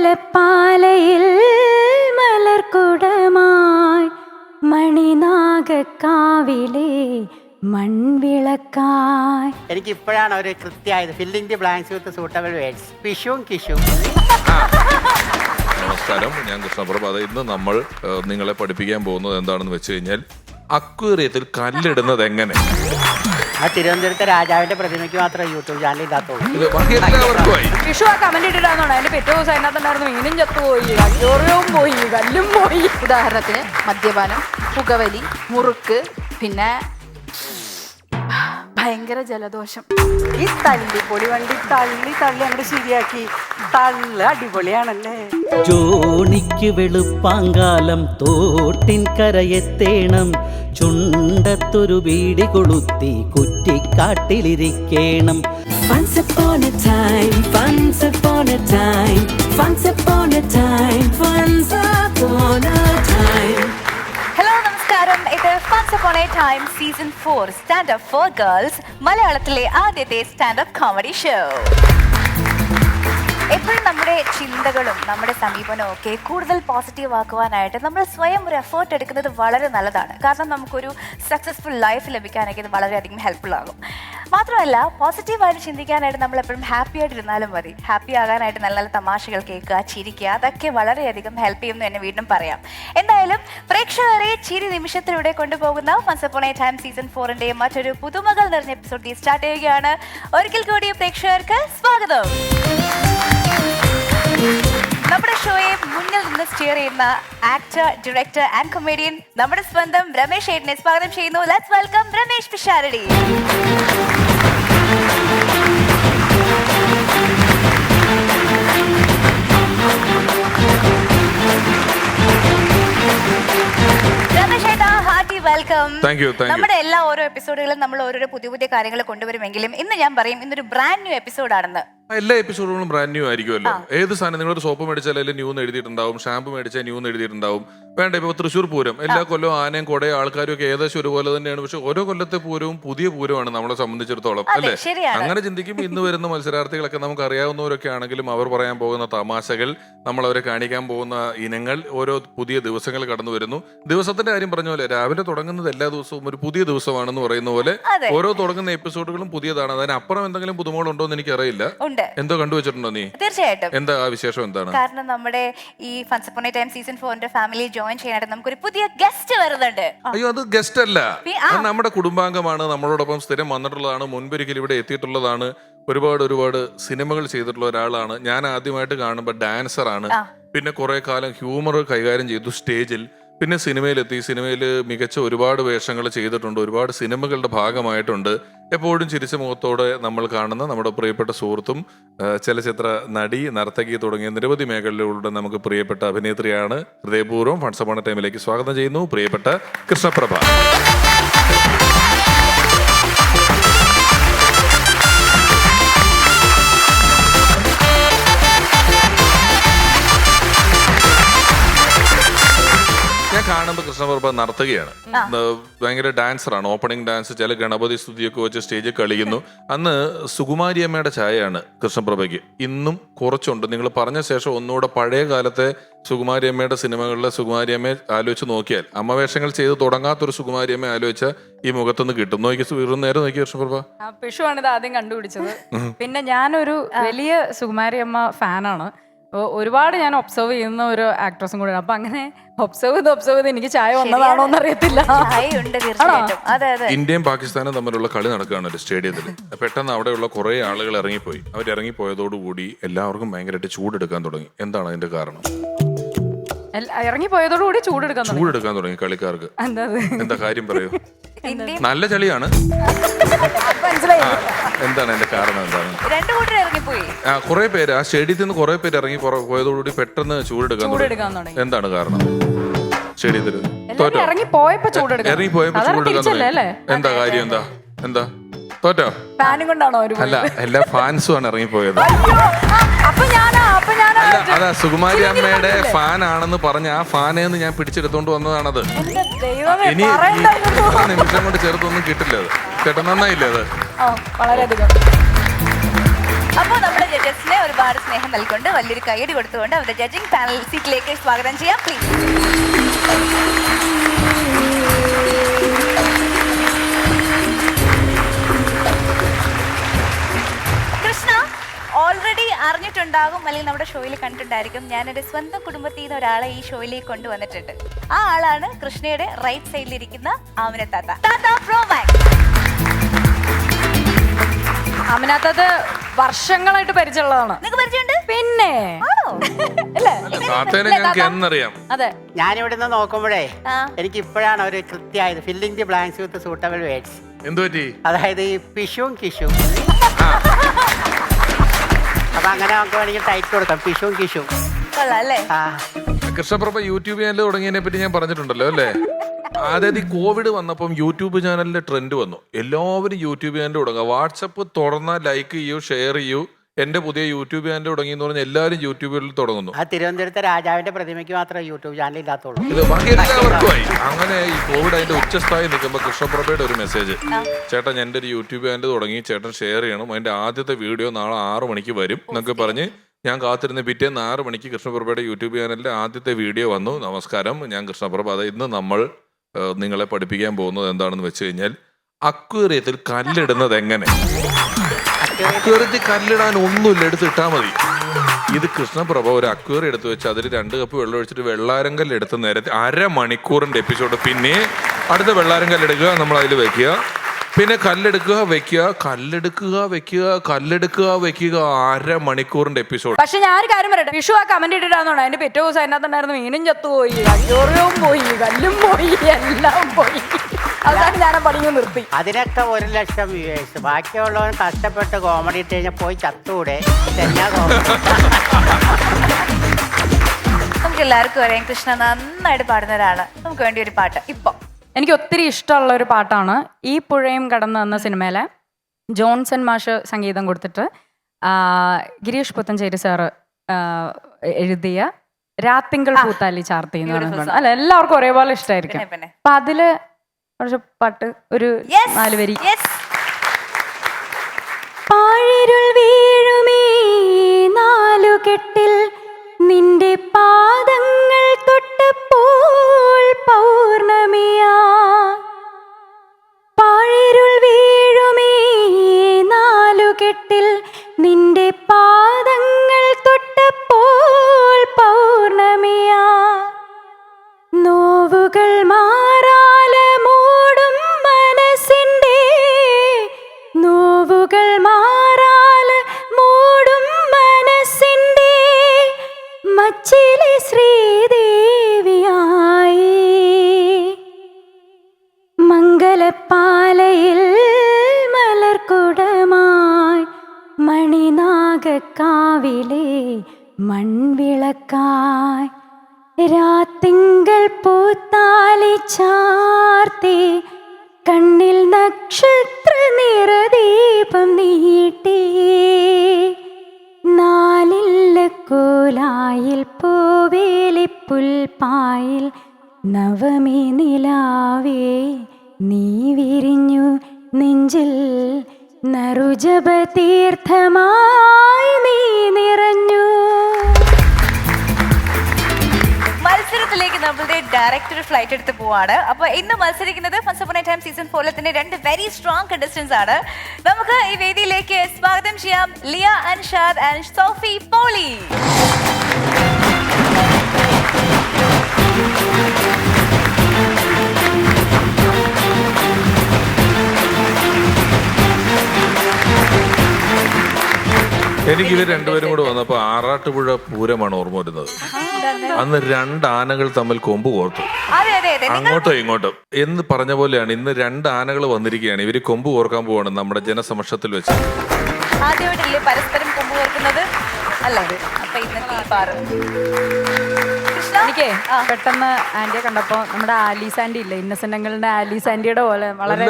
അമ്പലപ്പാലയിൽ മലർക്കുടമായി മണിനാഗക്കാവിലെ മൺവിളക്കായി. എനിക്ക് ഇപ്പോഴാണ് ഒരു കൃത്യമായത്. Filling the blanks with suitable words. പിഷും കിഷും. നമസ്കാരം, ഞാൻ കൃഷ്ണപ്രഭ. ഇന്ന് നമ്മൾ നിങ്ങളെ പഠിപ്പിക്കാൻ പോകുന്നത് എന്താണെന്ന് വെച്ച് കഴിഞ്ഞാൽ അക്വേറിയത്തിൽ കല്ലിടുന്നത് എങ്ങനെ. ആ തിരുവനന്തപുരത്തെ രാജാവിന്റെ പ്രതിമയ്ക്ക് മാത്രമേ യൂട്യൂബ് ചാനൽ ഇല്ലാത്തുള്ളൂ. എല്ലാവർക്കുമായി വിഷു ആ കമന്റ് ഇട്ടിട്ടാന്നോ അതിന്റെ പിറ്റേ ദിവസം അതിനകത്തുണ്ടായിരുന്നു മീനും ചത്തുപോയി, അക്വേറിയവും പോയി, കല്ലും പോയി. ഉദാഹരണത്തിന് മദ്യപാനം, പുകവലി, മുറുക്ക്, പിന്നെ ഭയങ്കര ജലദോഷം. ഈ തല്ലിപ്പൊടി വണ്ടി തള്ളി അങ്ങോട്ട് ശരിയാക്കി. തള്ള് അടിപൊളിയാണല്ലേ. ജോണിക്ക് വെളുപ്പാങ്കാലം തോട്ടിൻ കരയെത്തേണം, ചുണ്ടത്തൊരു വീടി കൊളുത്തി കുറ്റിക്കാട്ടിലിരിക്കണം. Once upon a time, once upon a time, once upon a time, once upon a time. Hello നമസ്കാരം, ഇത് Once Upon a Time season 4 standup four girls, മലയാളത്തിലെ ആദ്യത്തെ സ്റ്റാൻഡപ്പ് കോമഡി ഷോ. എപ്പോഴും നമ്മുടെ ചിന്തകളും നമ്മുടെ സമീപനവും ഒക്കെ കൂടുതൽ പോസിറ്റീവ് ആക്കുവാനായിട്ട് നമ്മൾ സ്വയം ഒരു എഫേർട്ട് എടുക്കുന്നത് വളരെ നല്ലതാണ്. കാരണം നമുക്കൊരു സക്സസ്ഫുൾ ലൈഫ് ലഭിക്കാനൊക്കെ ഇത് വളരെയധികം ഹെൽപ്ഫുൾ ആകും. മാത്രമല്ല, പോസിറ്റീവായിട്ട് ചിന്തിക്കാനായിട്ട് നമ്മൾ എപ്പോഴും ഹാപ്പി ആയിട്ടിരുന്നാലും മതി. ഹാപ്പി ആകാനായിട്ട് നല്ല നല്ല തമാശകൾ കേൾക്കുക, ചിരിക്കുക, അതൊക്കെ വളരെയധികം ഹെൽപ്പ് ചെയ്യുമെന്ന് തന്നെ വീണ്ടും പറയാം. എന്തായാലും പ്രേക്ഷകരെ ചിരി നിമിഷത്തിലൂടെ കൊണ്ടുപോകുന്ന Once Upon a Time season 4ന്റെ മറ്റൊരു പുതുമകൾ നിറഞ്ഞ എപ്പിസോഡ് സ്റ്റാർട്ട് ചെയ്യുകയാണ്. ഒരിക്കൽ കൂടി പ്രേക്ഷകർക്ക് സ്വാഗതം. നമ്മുടെ ഷോയെ മുന്നിൽ നിന്ന് സ്റ്റിയർ ചെയ്യുന്ന ആക്ടർ, ഡയറക്ടർ ആൻഡ് കൊമേഡിയൻ നമ്മുടെ സ്വന്തം രമേശ് ഏട്ടനെ സ്വാഗതം ചെയ്യുന്നു. Let's welcome Ramesh Pisharody. രമേശ് ഏട്ടാ, ഹാർട്ടി വെൽക്കം. നമ്മുടെ എല്ലാ ഓരോ എപ്പിസോഡുകളും നമ്മൾ ഓരോരോ പുതിയ പുതിയ കാര്യങ്ങൾ കൊണ്ടുവരുമെങ്കിലും ഇന്ന് ഞാൻ പറയും ഇന്നൊരു ബ്രാൻഡ് ന്യൂ എപ്പിസോഡാണെന്ന്. എല്ലാ എപ്പിസോഡുകളും ബ്രാൻഡ് ന്യൂ ആയിരിക്കുമല്ലോ. ഏത് സാധനം നിങ്ങളൊരു സോപ്പ് മേടിച്ചാൽ അതിൽ ന്യൂ എന്ന് എഴുതിയിട്ടുണ്ടാവും, ഷാമ്പു മേടിച്ചാൽ ന്യൂ എന്ന് എഴുതിയിട്ടുണ്ടാവും. വേണ്ട, ഇപ്പൊ തൃശ്ശൂർ പൂരം എല്ലാ കൊല്ലവും ആനയും കൊടയും ആൾക്കാരും ഒക്കെ ഏകദേശം ഒരുപോലെ തന്നെയാണ്. പക്ഷെ ഓരോ കൊല്ലത്തെ പൂരവും പുതിയ പൂരമാണ് നമ്മളെ സംബന്ധിച്ചിടത്തോളം, അല്ലേ? അങ്ങനെ ചിന്തിക്കുമ്പോൾ ഇന്ന് വരുന്ന മത്സരാർത്ഥികളൊക്കെ നമുക്ക് അറിയാവുന്നവരൊക്കെ ആണെങ്കിലും അവർ പറയാൻ പോകുന്ന തമാശകൾ, നമ്മൾ അവരെ കാണിക്കാൻ പോകുന്ന ഇനങ്ങൾ, ഓരോ പുതിയ ദിവസങ്ങൾ കടന്നു വരുന്നു. ദിവസത്തിന്റെ കാര്യം പറഞ്ഞ പോലെ രാവിലെ തുടങ്ങുന്നത് എല്ലാ ദിവസവും ഒരു പുതിയ ദിവസമാണെന്ന് പറയുന്ന പോലെ ഓരോ തുടങ്ങുന്ന എപ്പിസോഡുകളും പുതിയതാണ്. അതിനപ്പുറം എന്തെങ്കിലും പുതുമകളുണ്ടോ എന്ന് എനിക്കറിയില്ല. എന്തോ കണ്ടുവച്ചിട്ടുണ്ടോ നീ? തീർച്ചയായിട്ടും. എന്താ ആ വിശേഷം എന്താണ്? കാരണം നമ്മുടെ ഈ Once Upon a Time season 4ന്റെ ഫാമിലി ജോയിൻ ചെയ്യാനായിട്ട് നമുക്കൊരു പുതിയ ഗസ്റ്റ് വരുന്നുണ്ട്. അയ്യോ, അത് ഗസ്റ്റ് അല്ല, നമ്മുടെ കുടുംബാംഗമാണ്. നമ്മളോടൊപ്പം സ്ഥിരം വന്നിട്ടുള്ളതാണ്, മുൻപൊരിക്കൽ ഇവിടെ എത്തിയിട്ടുള്ളതാണ്, ഒരുപാട് സിനിമകൾ ചെയ്തിട്ടുള്ള ഒരാളാണ്. ഞാൻ ആദ്യമായിട്ട് കാണുമ്പോൾ ഡാൻസറാണ്, പിന്നെ കുറെ കാലം ഹ്യൂമർ കൈകാര്യം ചെയ്തു സ്റ്റേജിൽ, പിന്നെ സിനിമയിലെത്തി. സിനിമയിൽ മികച്ച ഒരുപാട് വേഷങ്ങൾ ചെയ്തിട്ടുണ്ട്, ഒരുപാട് സിനിമകളുടെ ഭാഗമായിട്ടുണ്ട്. എപ്പോഴും ചിരിച്ച മുഖത്തോടെ നമ്മൾ കാണുന്ന നമ്മുടെ പ്രിയപ്പെട്ട സുഹൃത്തും ചലച്ചിത്ര നടി, നർത്തകി തുടങ്ങിയ നിരവധി മേഖലകളിലൂടെ നമുക്ക് പ്രിയപ്പെട്ട അഭിനേത്രിയാണ്. ഹൃദയപൂർവ്വം Once Upon a Timeലേക്ക് സ്വാഗതം ചെയ്യുന്നു പ്രിയപ്പെട്ട കൃഷ്ണപ്രഭ. ഞാൻ കാണുമ്പോൾ കൃഷ്ണപ്രഭ നർത്തകിയാണ്, ഭയങ്കര ഡാൻസറാണ്. ഓപ്പണിംഗ് ഡാൻസ്, ചില ഗണപതി സ്തുതിയൊക്കെ വെച്ച് സ്റ്റേജിൽ കളിക്കുന്നു. അന്ന് സുകുമാരിയമ്മയുടെ ഛായയാണ് കൃഷ്ണപ്രഭയ്ക്ക്. ഇന്നും കുറച്ചുണ്ട്. നിങ്ങൾ പറഞ്ഞ ശേഷം ഒന്നുകൂടെ പഴയ കാലത്തെ സുകുമാരിയമ്മയുടെ സിനിമകളിലെ സുകുമാരിയമ്മയെ ആലോചിച്ച് നോക്കിയാൽ, അമ്മവേഷങ്ങൾ ചെയ്ത് തുടങ്ങാത്തൊരു സുകുമാരിയമ്മ ആലോചിച്ച ഈ മുഖത്തൊന്ന് കിട്ടും. നോക്കി നേരം നോക്കി കൃഷ്ണപ്രഭ. പിഷുവാണ് ഇത് ആദ്യം കണ്ടുപിടിച്ചത്. പിന്നെ ഞാനൊരു വലിയ സുകുമാരിയമ്മ ഫാനാണ്. ഒരുപാട് ഞാൻ ഒബ്സർവ് ചെയ്യുന്ന ഒരു ആക്ട്രസും കൂടെയാണ്. അപ്പൊ അങ്ങനെ ഒബ്സർവ് ചെയ്ത് എനിക്ക് ചായ വന്നതാണോ എന്ന് അറിയത്തില്ല. ഇന്ത്യയും പാകിസ്ഥാനും തമ്മിലുള്ള കളി നടക്കുകയാണ് ഒരു സ്റ്റേഡിയത്തിൽ. പെട്ടെന്ന് അവിടെയുള്ള കുറെ ആളുകൾ ഇറങ്ങിപ്പോയി. അവരിറങ്ങിപ്പോയതോടുകൂടി എല്ലാവർക്കും ഭയങ്കരമായിട്ട് ചൂടെടുക്കാൻ തുടങ്ങി. എന്താണ് അതിന്റെ കാരണം? ഇറങ്ങിപ്പോയതോടുകൂടി ചൂടെടുക്കാൻ തുടങ്ങി കളിക്കാർക്ക്. എന്താ കാര്യം പറയൂ? നല്ല ചളിയാണ്. എന്താണ് അതിന്റെ കാരണം? എന്താണ്? കുറെ പേര് ആ സ്റ്റേഡിയത്തിൽ നിന്ന് കുറെ പേര് ഇറങ്ങി പോയതോടുകൂടി പെട്ടെന്ന് ചൂടെടുക്കാൻ തുടങ്ങി. എന്താണ് കാരണം? സ്റ്റേഡിയത്തിൽ ഇറങ്ങിപ്പോയപ്പോ ചൂടെടുക്കാൻ തുടങ്ങി. എന്താ കാര്യം? എന്താ തോറ്റോ? അല്ല, എല്ലാ ഫാൻസും ആണ് ഇറങ്ങിപ്പോയത്. അതാ സുകുമാരി അമ്മയുടെ ഫാൻ ആണെന്ന് പറഞ്ഞ ആ ഫാനേന്ന് ഞാൻ പിടിച്ചെടുത്തോണ്ട് വന്നതാണത്. ഇനി നിമിഷം കൊണ്ട് ചേർത്തൊന്നും കിട്ടില്ല. അത് കേട്ടോ, നന്നായില്ലേ? അത് വളരെയധികം അപ്പോൾ നമ്മുടെ ജഡ്ജസിനെ ഒരുപാട് സ്നേഹം നൽകൊണ്ട് വലിയൊരു കൈയടി കൊടുത്തുകൊണ്ട് അവരുടെ ജഡ്ജിങ് പാനൽ സീറ്റിലേക്ക് സ്വാഗതം ചെയ്യാം പ്ലീസ്. കൃഷ്ണ ഓൾറെഡി അറിഞ്ഞിട്ടുണ്ടാകും, അല്ലെങ്കിൽ നമ്മുടെ ഷോയിൽ കണ്ടിട്ടുണ്ടായിരിക്കും, ഞാനെന്റെ സ്വന്തം കുടുംബത്തിൽ നിന്ന് ഒരാളെ ഈ ഷോയിലേക്ക് കൊണ്ടുവന്നിട്ടുണ്ട്. ആ ആളാണ് കൃഷ്ണയുടെ റൈറ്റ് സൈഡിലിരിക്കുന്ന ആമിന താത്ത. താത്ത പ്രോമാക്സ്. അമിനാത്തത് വർഷങ്ങളായിട്ട് പരിചയമുള്ളതാണ്. നിങ്ങൾക്ക് പരിചയമുണ്ട്? പിന്നെ ആണോ? അല്ലേ? താത്തേനെ ഞങ്ങൾക്ക് എന്നറിയാം. അതെ, ഞാനിവിടെ നിന്ന് നോക്കുമ്പോഴേ ആ. എനിക്ക് ഇപ്പോഴാണ് ഒരു കൃത്യമായത് filling the blanks with suitable words. എന്തു പറ്റി? അതായത് ഈ പിഷുവും കിഷുവും. അപ്പൊ അങ്ങനെ നമുക്ക് വേണമെങ്കിൽ ടൈറ്റ് കൊടുക്കാം, പിഷുവും കിഷുവും. കൊള്ളാം അല്ലേ? ആ കൃഷ്ണപ്രഭ യൂട്യൂബ് ചാനൽ തുടങ്ങിയതിനെ പറ്റി ഞാൻ പറഞ്ഞിട്ടുണ്ടല്ലോ അല്ലേ? അതായത് ഈ കോവിഡ് വന്നപ്പം യൂട്യൂബ് ചാനലിന്റെ ട്രെൻഡ് വന്നു. എല്ലാവരും യൂട്യൂബ് ചാനൽ തുടങ്ങുക. വാട്സപ്പ് തുറന്നാൽ ലൈക്ക് ചെയ്യൂ, ഷെയർ ചെയ്യൂ, എന്റെ പുതിയ യൂട്യൂബ് ചാനൽ തുടങ്ങി എന്ന് പറഞ്ഞാൽ എല്ലാവരും യൂട്യൂബിൽ തുടങ്ങുന്നു. ആ തിരുവനന്തപുരത്തെ രാജാവിന്റെ പ്രതിമയ്ക്ക് മാത്രമേ യൂട്യൂബ് ചാനൽ ഇല്ലാത്തുള്ളൂ. ഇത് ബാക്കി എല്ലാവർക്കുമായി. അങ്ങനെ ഈ കോവിഡ് അതിന്റെ ഉച്ചസ്ഥായി നിൽക്കുമ്പോൾ കൃഷ്ണപ്രഭയുടെ ഒരു മെസ്സേജ്, ചേട്ടൻ എൻ്റെ ഒരു യൂട്യൂബ് ചാനൽ തുടങ്ങി, ചേട്ടൻ ഷെയർ ചെയ്യണം, അതിന്റെ ആദ്യത്തെ വീഡിയോ നാളെ 6 മണിക്ക് വരും എന്നൊക്കെ പറഞ്ഞ് ഞാൻ കാത്തിരുന്ന പിറ്റേന്ന് 6 മണിക്ക് കൃഷ്ണപ്രഭയുടെ യൂട്യൂബ് ചാനലിലെ ആദ്യത്തെ വീഡിയോ വന്നു. നമസ്കാരം, ഞാൻ കൃഷ്ണപ്രഭ. അത് ഇന്ന് നമ്മൾ നിങ്ങളെ പഠിപ്പിക്കാൻ പോകുന്നത് എന്താണെന്ന് വെച്ച് കഴിഞ്ഞാൽ അക്വേറിയത്തിൽ കല്ലിടുന്നത് എങ്ങനെ. അക്വേറിയത്തിൽ കല്ലിടാൻ ഒന്നുമില്ല, എടുത്തിട്ടാൽ മതി. ഇത് കൃഷ്ണപ്രഭ ഒരു അക്വേറിയം എടുത്ത് വെച്ച് അതിൽ 2 കപ്പ് വെള്ളം ഒഴിച്ചിട്ട് വെള്ളാരങ്കല്ല് എടുത്ത് നേരത്തെ 1/2 മണിക്കൂറിന്റെ എപ്പിസോഡ്. പിന്നെ അടുത്ത വെള്ളാരങ്കല്ല് എടുക്കുക, നമ്മൾ അതിൽ വെക്കുക, പിന്നെ കല്ലെടുക്കുക വെക്കുക, കല്ലെടുക്കുക വെക്കുക, കല്ലെടുക്കുക വെക്കുക, 1/2 മണിക്കൂറിന്റെ എപ്പിസോഡ്. പക്ഷെ ഞാൻ ഒരു കാര്യം പറയട്ടെ, വിഷു ആ കമന്റ് ഇട്ടിട്ടാന്നോ അതിന്റെ പിറ്റേ ദിവസം അതിനകത്തുണ്ടായിരുന്നു മീനും ചത്തുപോയി, അയ്യോറിയവും പോയി, കല്ലും പോയി, എല്ലാം പോയി. അവസാനം ഞാൻ പണിങ്ങ് നിർത്തി. അതിനൊക്കെ 1 ലക്ഷം വ്യൂവേഴ്സ്. ബാക്കിയുള്ളവൻ കഷ്ടപ്പെട്ട് കോമഡി ഇട്ട് കഴിഞ്ഞാൽ പോയി ചത്തൂടെ. ഇതെന്നാ കോമഡി? നമുക്ക് എല്ലാവർക്കും അറിയാം കൃഷ്ണ നന്നായിട്ട് പാടുന്ന ഒരാള്. നമുക്ക് വേണ്ടി ഒരു പാട്ട് ഇപ്പൊ. എനിക്ക് ഒത്തിരി ഇഷ്ടമുള്ള ഒരു പാട്ടാണ് ഈ പുഴയും കടന്ന് എന്ന സിനിമയിലെ ജോൺസൺ മാഷ് സംഗീതം കൊടുത്തിട്ട് ഗിരീഷ് പുത്തഞ്ചേരി സാറ് എഴുതിയ രാത്തിങ്കൾ പൂത്താലി ചാർത്തി എന്ന് പറയുന്നത്. അല്ല, എല്ലാവർക്കും ഒരേപോലെ ഇഷ്ടമായിരിക്കും. അപ്പൊ അതില് കുറച്ച് പാട്ട് ഒരു 4 വരി. പാഴിരുൾ വീഴുമേ 4 കെട്ടിൽ നിന്റെ പാദങ്ങൾ തൊട്ടപ്പോൾ പൗർണമിയാ. പാഴിരുൾ വീഴുമേ 4 കെട്ടിൽ നിന്റെ പാദങ്ങൾ തൊട്ടപ്പോൾ പൗർണമിയാ. നോവുകൾ മാറാല മൂടും മനസ്സിൻ്റെ, നോവുകൾ മാറാല മൂടും മനസ്സിൻ്റെ മച്ചിലെ ശ്രീദേവിയായി. മംഗലപ്പാലയിൽ മലർക്കുടമായി മണിനാഗക്കാവിലെ മൺവിളക്കായി രാത്തിങ്കൾ പൂത്താലി ചാർത്തി കണ്ണിൽ നക്ഷത്ര നിറദീപം നീട്ടി. 4 കോലായിൽ പൂവേലിപ്പുൽപ്പായിൽ നവമി നിലാവേ നീ വിരിഞ്ഞു നെഞ്ചിൽ നറുജപ തീർത്ഥമായി നീ നിറഞ്ഞു. മത്സരത്തിലേക്ക് നമ്മളുടെ ഡയറക്ടർ ഫ്ലൈറ്റ് എടുത്ത് പോവാണ്. അപ്പൊ ഇന്ന് മത്സരിക്കുന്നത് ഫൺസ് അപ്പോൺ എ ടൈം സീസൺ 4 തന്നെ 2 വെരി സ്ട്രോങ് കണ്ടസ്റ്റൻസ് ആണ്. നമുക്ക് ഈ വേദിയിലേക്ക് സ്വാഗതം ചെയ്യാം ലിയ അൻഷാദ് ആൻഡ് സോഫി പോളി. എനിക്ക് ഇവർ രണ്ടുപേരും കൂടെ വന്നപ്പോ ആറാട്ടുപുഴ പൂരമാണ് ഓർമ്മ വരുന്നത്. അന്ന് 2 ആനകൾ തമ്മിൽ കൊമ്പ് കോർത്തു, അങ്ങോട്ടോ ഇങ്ങോട്ടോ എന്ന് പറഞ്ഞ പോലെയാണ്. ഇന്ന് 2 ആനകൾ വന്നിരിക്കുകയാണ്. ഇവര് കൊമ്പ് കോർക്കാൻ പോവാണ് നമ്മുടെ ജനസമക്ഷത്തിൽ വെച്ച്. ആദ്യമായിട്ടല്ലേ പരസ്പരം കൊമ്പ് കോർക്കുന്നത് അല്ലേ? അപ്പൊ ഇന്നത്തെ ഈ പാറ് എനിക്ക് പെട്ടെന്ന് ആന്റിയെ കണ്ടപ്പോ നമ്മുടെ ആലീസ് ആന്റി ഇല്ലേ, ഇന്നസെന്റ് അങ്കിളിന്റെ ആലീസ് ആന്റിയുടെ പോലെ വളരെ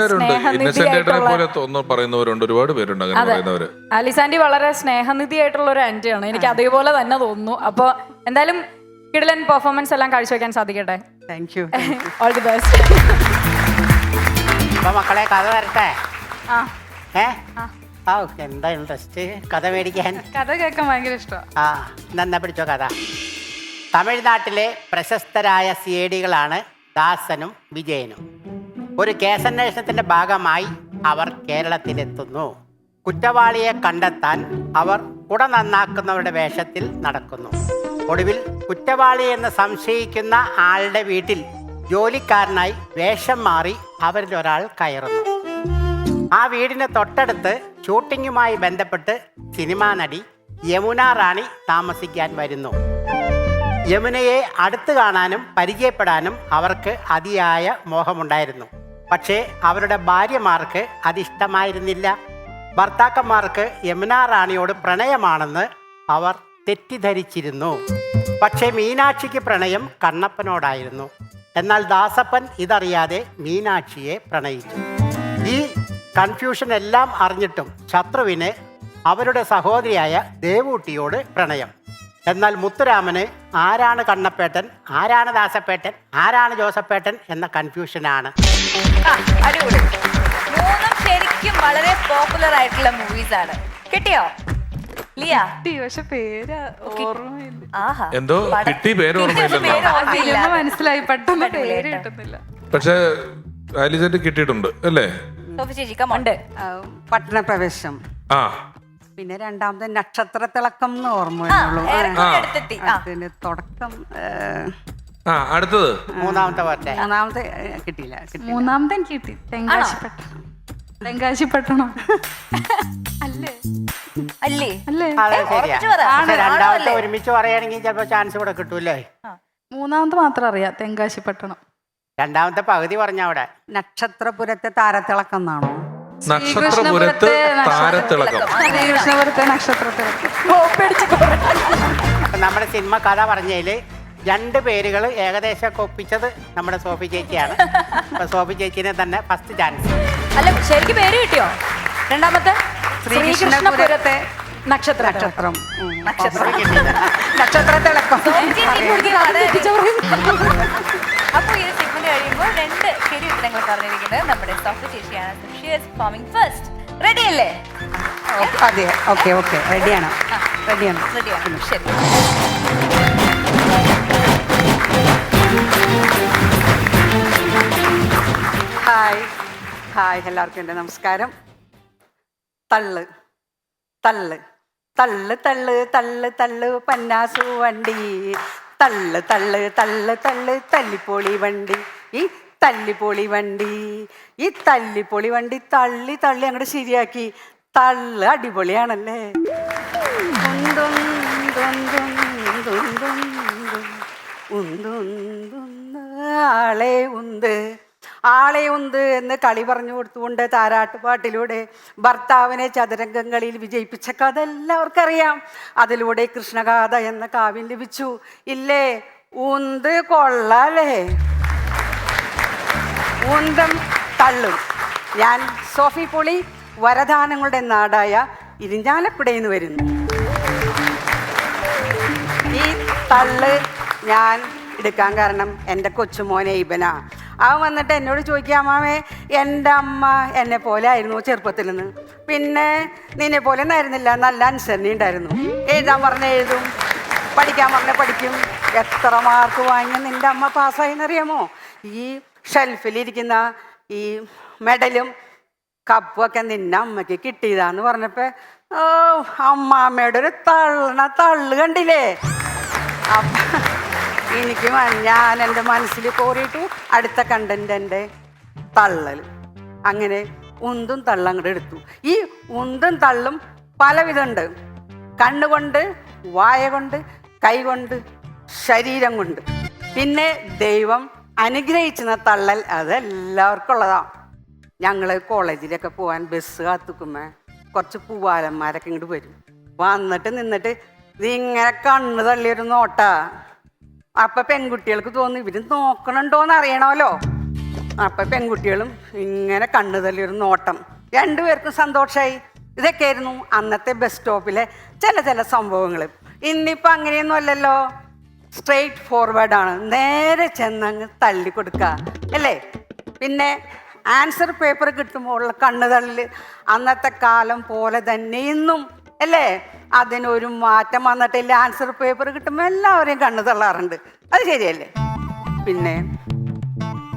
പറയുന്നവരുണ്ട്, ഒരുപാട് പേരുണ്ട് അങ്ങനെ പറയുന്നവര്. ആലീസ് ആന്റി വളരെ സ്നേഹനിധിയായിട്ടുള്ള ഒരു ആന്റിയാണ്. എനിക്ക് അതേപോലെ തന്നെ തോന്നുന്നു. അപ്പൊ എന്തായാലും കിടിലൻ പെർഫോമൻസ് എല്ലാം കാഴ്ചവെക്കാൻ സാധിക്കട്ടെ. Thank you. All the best. അപ്പൊ മക്കളെ കഥ വരട്ടെ. ആ എന്താ ഇൻട്രസ്റ്റ് കഥ മേടിക്കാൻ. കഥ കേൾക്കാൻ ഭയങ്കര ഇഷ്ടമാണ്. ആ നന്നാ പിടിച്ചോ കഥ. തമിഴ്നാട്ടിലെ പ്രശസ്തരായ സിഐഡികളാണ് ദാസനും വിജയനും. ഒരു കേസന്വേഷണത്തിന്റെ ഭാഗമായി അവർ കേരളത്തിലെത്തുന്നു. കുറ്റവാളിയെ കണ്ടെത്താൻ അവർ കുട നന്നാക്കുന്നവരുടെ വേഷത്തിൽ നടക്കുന്നു. ഒടുവിൽ കുറ്റവാളി എന്ന് സംശയിക്കുന്ന ആളുടെ വീട്ടിൽ ജോലിക്കാരനായി വേഷം മാറി അവരിൽ ഒരാൾ കയറുന്നു. ആ വീടിന് തൊട്ടടുത്ത് ഷൂട്ടിങ്ങുമായി ബന്ധപ്പെട്ട് സിനിമാ നടി യമുന റാണി താമസിക്കാൻ വരുന്നു. യമുനയെ അടുത്ത് കാണാനും പരിചയപ്പെടാനും അവർക്ക് അതിയായ മോഹമുണ്ടായിരുന്നു. പക്ഷേ അവരുടെ ഭാര്യമാർക്ക് അതിഷ്ടമായിരുന്നില്ല. ഭർത്താക്കന്മാർക്ക് യമുന റാണിയോട് പ്രണയമാണെന്ന് അവർ തെറ്റിദ്ധരിച്ചിരുന്നു. പക്ഷേ മീനാക്ഷിക്ക് പ്രണയം കണ്ണപ്പനോടായിരുന്നു. എന്നാൽ ദാസപ്പൻ ഇതറിയാതെ മീനാക്ഷിയെ പ്രണയിച്ചു. ഈ കൺഫ്യൂഷൻ എല്ലാം അറിഞ്ഞിട്ടും ശത്രുവിന് അവരുടെ സഹോദരിയായ ദേവൂട്ടിയോട് പ്രണയം. എന്നാൽ മുത്തുരാമന് ആരാണ് കണ്ണപ്പേട്ടൻ, ആരാണ് ദാസപ്പേട്ടൻ, ആരാണ് ജോസപ്പേട്ടൻ എന്ന കൺഫ്യൂഷനാണ്. അടിപൊളി. മൂന്നും ശരിക്കും വളരെ പോപ്പുലർ ആയിട്ടുള്ള മൂവീസ് ആണ്. കിട്ടിയോ ലിയ? പക്ഷെ പേര് ഓർമ്മയില്ല. ആഹാ, എന്തോ കിട്ടി, പേര് ഓർമ്മയില്ലല്ലോ. മനസ്സിലായി, പെട്ടെന്ന് പേര് കിട്ടുന്നില്ല. പക്ഷെ ആലിസന്റെ കിട്ടിയിട്ടുണ്ട് അല്ലേ? സോഫി ചേച്ചി കമോണ്ട്. പട്ടണപ്രവേശം, ആ പിന്നെ രണ്ടാമത്തെ നക്ഷത്ര തിളക്കം എന്ന് ഓർമ്മ അടുത്തെത്തി. അതിന് തുടക്കം. ആ അടുത്തത് മൂന്നാമത്തെ പാർട്ട്. മൂന്നാമത്തെ കിട്ടിയില്ല. മൂന്നാമത്തെ എനിക്ക് കിട്ടി. തെങ്കാശിപ്പട്ടണം അല്ലേ? അല്ലേ? അതെ ശരിയാ. ഉറപ്പിച്ച് പറ. പക്ഷെ രണ്ടാമത്തെ ഒരുമിച്ച് പറയുകയാണെങ്കിൽ ചിലപ്പോ ചാൻസ് കൂടെ കിട്ടൂലേ. മൂന്നാമത്തെ മാത്രം അറിയാം, തെങ്കാശിപ്പട്ടണം. രണ്ടാമത്തെ പകുതി പറഞ്ഞ അവിടെ. നക്ഷത്രപുരത്തെ താരത്തിളക്കം എന്നാണോ? നക്ഷത്രപുരത്ത് താരത്തിളക്കം. കൃഷ്ണപുരത്തെ നക്ഷത്രത്തിളക്കം. അപ്പൊ നമ്മുടെ സിനിമ കഥ പറഞ്ഞതില് 2 പേരുകൾ ഏകദേശം ഒപ്പിച്ചത് നമ്മുടെ സോഫി ചേച്ചിയാണ്. അപ്പൊ സോഫി ചേച്ചിനെ തന്നെ ഫസ്റ്റ് ചാൻസ്. അല്ല, ശരിക്കും പേര് കിട്ടിയോ? രണ്ടാമത്തെ ശ്രീകൃഷ്ണപുരത്തെ നക്ഷത്രം. നക്ഷത്ര തിളക്കം. അപ്പോൾ ഈ സെഗ്മെന്റ് കഴിയുമ്പോൾ 2 ശരി ഉത്തരങ്ങൾ പറഞ്ഞിരിക്കുന്നത് നമ്മുടെ സോഫി ചേച്ചിയാണ്. She is performing first. Ready അല്ലേ? അതെ, ഓക്കെ ഓക്കെ, റെഡിയാണ്. റെഡിയാണ്. ശരി. ഹായ് എല്ലാവർക്കും എൻ്റെ നമസ്കാരം. തള്ള് തള്ള് തള്ള് തള്ള് തള്ള് തള്ളു പന്നാസു വണ്ടി, തള്ള് തള്ള് തള്ള് തള്ള് തല്ലിപ്പൊളി വണ്ടി, ഈ തല്ലിപ്പൊളി വണ്ടി, ഈ തല്ലിപ്പൊളി വണ്ടി തള്ളി തള്ളി അങ്ങോട്ട് ശരിയാക്കി. തള്ള് അടിപൊളിയാണല്ലേ. ആളെ ഉന്ത് ആളെ ഉന്ത് എന്ന് കളി പറഞ്ഞു കൊടുത്തുകൊണ്ട് താരാട്ടുപാട്ടിലൂടെ ഭർത്താവിനെ ചതുരംഗങ്ങളിൽ വിജയിപ്പിച്ച കഥ എല്ലാവർക്കും അറിയാം. അതിലൂടെ കൃഷ്ണഗാഥ എന്ന കാവ്യം ലഭിച്ചു ഇല്ലേ? ഉന്ത് കൊള്ളാലേ. ഉന്തം തള്ളും. ഞാൻ സോഫി പൊളി, വരദാനങ്ങളുടെ നാടായ ഇരിഞ്ഞാലക്കുടയിൽ നിന്ന് വരുന്നു. ഈ തള്ള് ഞാൻ എടുക്കാൻ കാരണം എൻ്റെ കൊച്ചുമോനെ ഇബന. അവൻ വന്നിട്ട് എന്നോട് ചോദിക്കുക, അമ്മാമേ എൻ്റെ അമ്മ എന്നെ പോലെ ആയിരുന്നു ചെറുപ്പത്തിൽ നിന്ന്, പിന്നെ നിന്നെ പോലെ ഒന്നും ആയിരുന്നില്ല, നല്ല അനുസരണ ഉണ്ടായിരുന്നു, എഴുതാൻ പറഞ്ഞ എഴുതും, പഠിക്കാൻ പറഞ്ഞ പഠിക്കും. എത്ര മാർക്ക് വാങ്ങി നിൻ്റെ അമ്മ പാസ്സായിന്നറിയാമോ? ഈ ഷെൽഫിലിരിക്കുന്ന ഈ മെഡലും കപ്പൊക്കെ നിന്നെ അമ്മയ്ക്ക് കിട്ടിയതാന്ന് പറഞ്ഞപ്പോൾ അമ്മാമ്മയുടെ ഒരു തള്ളു കണ്ടില്ലേ? അപ്പം എനിക്ക് ഞാൻ എൻ്റെ മനസ്സിൽ കോറിയിട്ടു അടുത്ത കണ്ടന്റ് എൻ്റെ തള്ളൽ. അങ്ങനെ ഉന്തും തള്ളും അങ്ങോട്ട് എടുത്തു. ഈ ഉന്തും തള്ളും പലവിധമുണ്ട്. കണ്ണുകൊണ്ട്, വായ കൊണ്ട്, കൈ കൊണ്ട്, ശരീരം കൊണ്ട്. പിന്നെ ദൈവം അനുഗ്രഹിച്ചുന്ന തള്ളൽ അതെല്ലാവർക്കും ഉള്ളതാണ്. ഞങ്ങൾ കോളേജിലൊക്കെ പോകാൻ ബസ് കാത്തുക്കുമ്പോൾ കുറച്ച് പൂവാലന്മാരൊക്കെ ഇങ്ങോട്ട് വരും. വന്നിട്ട് നിന്നിട്ട് ഇതിങ്ങനെ കണ്ണ് തള്ളിയൊരു നോട്ടാ. അപ്പൊ പെൺകുട്ടികൾക്ക് തോന്നും ഇവര് നോക്കണുണ്ടോന്ന് അറിയണമല്ലോ. അപ്പൊ പെൺകുട്ടികളും ഇങ്ങനെ കണ്ണു തള്ളിയൊരു നോട്ടം. രണ്ടുപേർക്കും സന്തോഷമായി. ഇതൊക്കെയായിരുന്നു അന്നത്തെ ബസ് സ്റ്റോപ്പിലെ ചില സംഭവങ്ങൾ. ഇന്നിപ്പോൾ അങ്ങനെയൊന്നും അല്ലല്ലോ. സ്ട്രെയിറ്റ് ഫോർവേഡാണ്. നേരെ ചെന്നങ്ങ് തള്ളിക്കൊടുക്കുക അല്ലേ? പിന്നെ ആൻസർ പേപ്പർ കിട്ടുമ്പോൾ ഉള്ള കണ്ണുതള്ളൽ അന്നത്തെ കാലം പോലെ തന്നെ ഇന്നും അല്ലേ? അതിനൊരു മാറ്റം വന്നിട്ടില്ല. ആൻസർ പേപ്പർ കിട്ടുമ്പോൾ എല്ലാവരെയും കണ്ണു തള്ളാറുണ്ട്. അത് ശരിയല്ലേ? പിന്നെ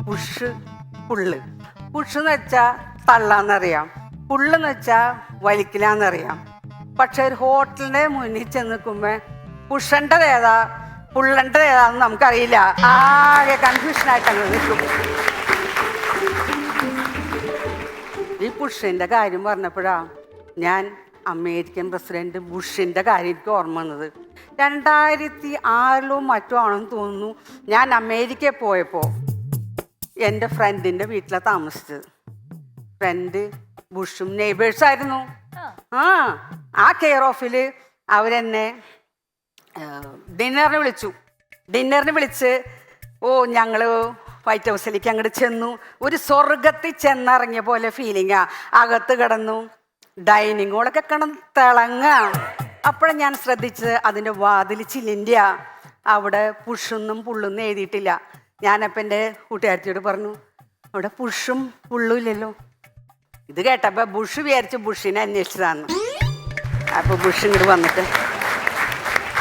പുഷ് പുള്ള്. പുഷ് എന്ന് വെച്ചാൽ തള്ളാന്നറിയാം, പുള്ളെന്ന് വെച്ചാൽ വലിക്കില്ലാന്നറിയാം. പക്ഷെ ഒരു ഹോട്ടലിൻ്റെ മുന്നിൽ ചെന്ന് നിൽക്കുമ്പോൾ പുഷേണ്ടത് ഏതാ പുള്ളേണ്ടത് ഏതാന്ന് നമുക്കറിയില്ല. ആകെ കൺഫ്യൂഷനായിട്ട് അങ്ങ് നിൽക്കും. ഈ പുഷിൻ്റെ കാര്യം പറഞ്ഞപ്പോഴാണ് ഞാൻ അമേരിക്കൻ പ്രസിഡന്റ് ബുഷിൻ്റെ കാര്യം എനിക്ക് ഓർമ്മ വന്നത്. 2006 മറ്റോ ആണെന്ന് തോന്നുന്നു. ഞാൻ അമേരിക്കയിൽ പോയപ്പോൾ എൻ്റെ ഫ്രണ്ടിൻ്റെ വീട്ടിലാണ് താമസിച്ചത്. ഫ്രണ്ട് ബുഷും നെയ്ബേഴ്സായിരുന്നു. ആ കെയർ ഓഫിൽ അവരെന്നെ ഡിന്നറിന് വിളിച്ച് ഞങ്ങൾ വൈറ്റ് ഹൗസിലേക്ക് അങ്ങോട്ട് ചെന്നു. ഒരു സ്വർഗത്തിൽ ചെന്നിറങ്ങിയ പോലെ ഫീലിങ്ങാ. അകത്ത് കിടന്നു, ഡൈനിങ് ഹോളൊക്കെ കിടന്ന് തിളങ്ങ. അപ്പോഴാണ് ഞാൻ ശ്രദ്ധിച്ചത് അതിൻ്റെ വാതിൽ ചില്ലിൻ്റെ അവിടെ പുഷൊന്നും പുള്ളൊന്നും എഴുതിയിട്ടില്ല. ഞാനപ്പോൾ എൻ്റെ കൂട്ടുകാരത്തിയോട് പറഞ്ഞു, അവിടെ പുഷും പുള്ളും ഇല്ലല്ലോ. ഇത് കേട്ടപ്പോൾ ബുഷ് വിചാരിച്ച് ബുഷിനെ അന്വേഷിച്ചതാണ്. അപ്പോൾ ബുഷ് ഇങ്ങോട്ട് വന്നിട്ട്,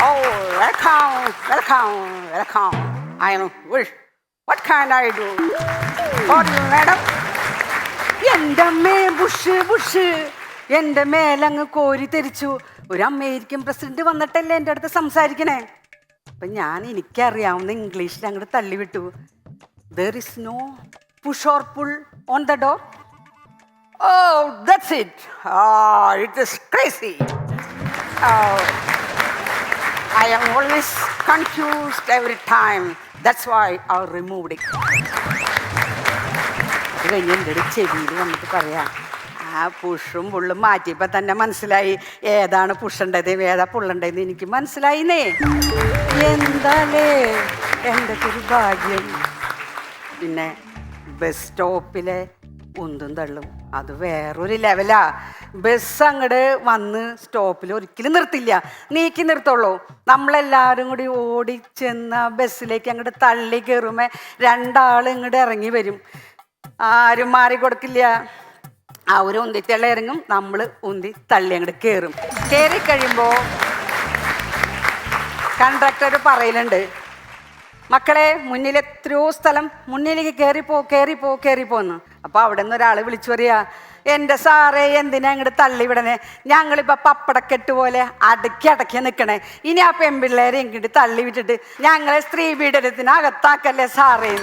oh welcome welcome welcome, I am Bush, what can I do for you madam? എൻ്റെ അമ്മേ ബുഷ് ബുഷ് എൻ്റെ മേലങ്ങ് കോരി തെരിച്ചു. ഒരു അമേരിക്കൻ പ്രസിഡന്റ് വന്നിട്ടല്ലേ എൻ്റെ അടുത്ത് സംസാരിക്കണേ. അപ്പം ഞാൻ എനിക്കറിയാവുന്ന ഇംഗ്ലീഷിൽ അങ്ങോട്ട് തള്ളിവിട്ടു, there is no push or pull on the door. Oh, that's it. It is crazy. I am always confused every time. That's why I removed it. അത് കഴിഞ്ഞ് എൻ്റെ ഒരു ചെവിയിൽ വന്നിട്ട് പറയാം, ആ പുഷും പുള്ളും മാറ്റിയപ്പോൾ തന്നെ മനസ്സിലായി ഏതാണ് പുഷേണ്ടത് ഏതാ പുള്ളേണ്ടതെന്ന് എനിക്ക് മനസ്സിലായിന്നേ. എന്താലേ എൻ്റെ ഒരു ഭാഗ്യം. പിന്നെ ബസ് സ്റ്റോപ്പിലെ ഉന്തും തള്ളും അത് വേറൊരു ലെവലാ. ബസ് അങ്ങോട്ട് വന്ന് സ്റ്റോപ്പിൽ ഒരിക്കലും നിർത്തില്ല, നീക്കി നിർത്തുള്ളൂ. നമ്മളെല്ലാവരും കൂടി ഓടിച്ചെന്ന ബസ്സിലേക്ക് അങ്ങോട്ട് തള്ളി കയറുമ്പോൾ രണ്ടാൾ ഇങ്ങോട്ട് ഇറങ്ങി വരും. ആരും മാറി കൊടുക്കില്ല. അവർ ഉന്തി തള്ളി ഇറങ്ങും, നമ്മൾ ഉന്തി തള്ളി അങ്ങോട്ട് കയറും. കയറി കഴിയുമ്പോൾ കണ്ടക്ടർ പറയലുണ്ട്, മക്കളെ മുന്നിൽ എത്രയോ സ്ഥലം, മുന്നിലേക്ക് കയറിപ്പോന്ന്. അപ്പോൾ അവിടെ നിന്ന് ഒരാൾ വിളിച്ചു പറയാ, എൻ്റെ സാറേ എന്തിനാ അങ്ങോട്ട് തള്ളിവിടണേ, ഞങ്ങളിപ്പോൾ പപ്പടക്കെട്ട് പോലെ അടക്കി നിൽക്കണേ. ഇനി ആ പെൺപിള്ളേരെ ഇങ്ങോട്ട് തള്ളി വിട്ടിട്ട് ഞങ്ങളെ സ്ത്രീ പീഡനത്തിനകത്താക്കല്ലേ സാറേ.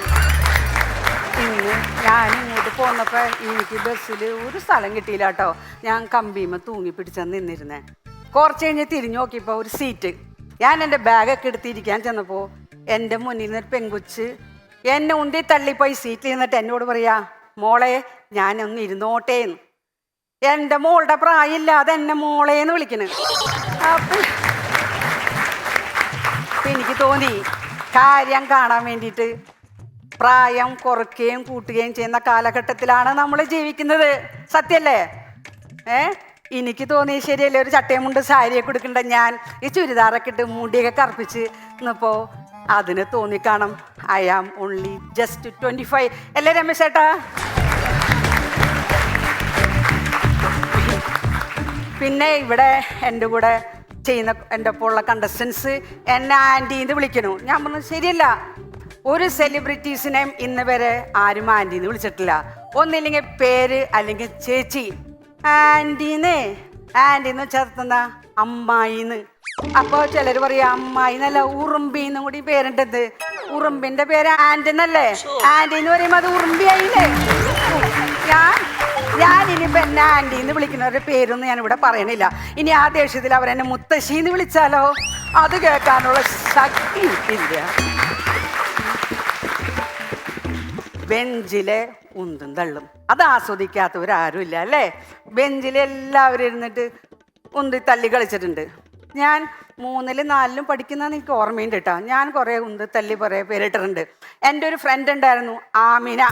ഇന്ന് ഞാൻ ഇങ്ങോട്ട് പോന്നപ്പോൾ എനിക്ക് ബസ്സിൽ ഒരു സ്ഥലം കിട്ടിയില്ല കേട്ടോ. ഞാൻ കമ്പിയുമ്പോൾ തൂങ്ങി പിടിച്ചെന്ന് നിന്നിരുന്നേ. കുറച്ച് കഴിഞ്ഞ് തിരിഞ്ഞു നോക്കിയപ്പോൾ ഒരു സീറ്റ്. ഞാൻ എൻ്റെ ബാഗൊക്കെ എടുത്തിരിക്കാൻ ചെന്നപ്പോൾ എൻ്റെ മുന്നിൽ നിന്നൊരു പെൺകൊച്ച് എന്നെ ഉന്തി തള്ളിപ്പോയി സീറ്റിൽ നിന്നിട്ട് എന്നോട് പറയാ, മോളെ ഞാനൊന്ന് ഇരുന്നോട്ടേന്ന്. എൻ്റെ മോളുടെ പ്രായമില്ലാതെ എന്നെ മോളേന്ന് വിളിക്കണ്. അപ്പം എനിക്ക് തോന്നി കാര്യം കാണാൻ വേണ്ടിയിട്ട് പ്രായം കുറയ്ക്കുകയും കൂട്ടുകയും ചെയ്യുന്ന കാലഘട്ടത്തിലാണ് നമ്മൾ ജീവിക്കുന്നത്. സത്യല്ലേ? എനിക്ക് തോന്നി ശരിയല്ലേ, ഒരു ചട്ടയും മുണ്ട് സാരിയൊക്കെ കൊടുക്കണ്ട ഞാൻ ഈ ചുരിദാറൊക്കെ ഇട്ട് മുടിയൊക്കെ കറുപ്പിച്ച് ഇന്നിപ്പോൾ അതിന് തോന്നിക്കാണും ഐ ആം ഓൺലി ജസ്റ്റ് 25 അല്ലേ രമേശ് ചേട്ടാ? പിന്നെ ഇവിടെ എൻ്റെ കൂടെ ചെയ്യുന്ന എൻ്റെ ഒപ്പം ഉള്ള കണ്ടസ്റ്റൻസ് എന്നെ ആൻറ്റീന്ന് വിളിക്കണു. ഞാൻ പറഞ്ഞു ശരിയല്ല, ഒരു സെലിബ്രിറ്റീസിനെയും ഇന്ന് വരെ ആരും ആൻറ്റീന്ന് വിളിച്ചിട്ടില്ല. ഒന്നില്ലെങ്കിൽ പേര് അല്ലെങ്കിൽ ചേച്ചി. ആൻറ്റീന്ന് ചേർത്തുന്ന അമ്മായിന്ന്. അപ്പോൾ ചിലർ പറയാ അമ്മായി എന്നല്ല ഉറുമ്പിന്നും കൂടി പേരുണ്ടത്. ഉറുമ്പിന്റെ പേര് ആൻറ്റെന്നല്ലേ? ആൻറ്റീന്ന് പറയുമ്പോൾ അത് ഉറുമ്പിയായില്ലേ? ഞാൻ ഇനിയിപ്പോൾ എന്നെ ആൻറ്റീന്ന് വിളിക്കുന്നവരുടെ പേരൊന്നും ഞാൻ ഇവിടെ പറയണില്ല. ഇനി ആ ദേഷ്യത്തിൽ അവരെന്നെ മുത്തശ്ശീന്ന് വിളിച്ചാലോ അത് കേൾക്കാനുള്ള ശക്തി ഇല്ല. ബെഞ്ചിലെ ഉന്തും തള്ളും അത് ആസ്വദിക്കാത്തവരാരും ഇല്ല അല്ലേ? ബെഞ്ചിൽ എല്ലാവരും ഇരുന്നിട്ട് ഉന്തി തള്ളി കളിച്ചിട്ടുണ്ട്. ഞാൻ 3ലും 4ലും പഠിക്കുന്നതെന്ന് എനിക്ക് ഓർമ്മയുണ്ട് കേട്ടോ. ഞാൻ കുറേ ഉന്തി തള്ളി കുറേ പേരിട്ടിട്ടുണ്ട്. എൻ്റെ ഒരു ഫ്രണ്ട് ഉണ്ടായിരുന്നു ആമിന,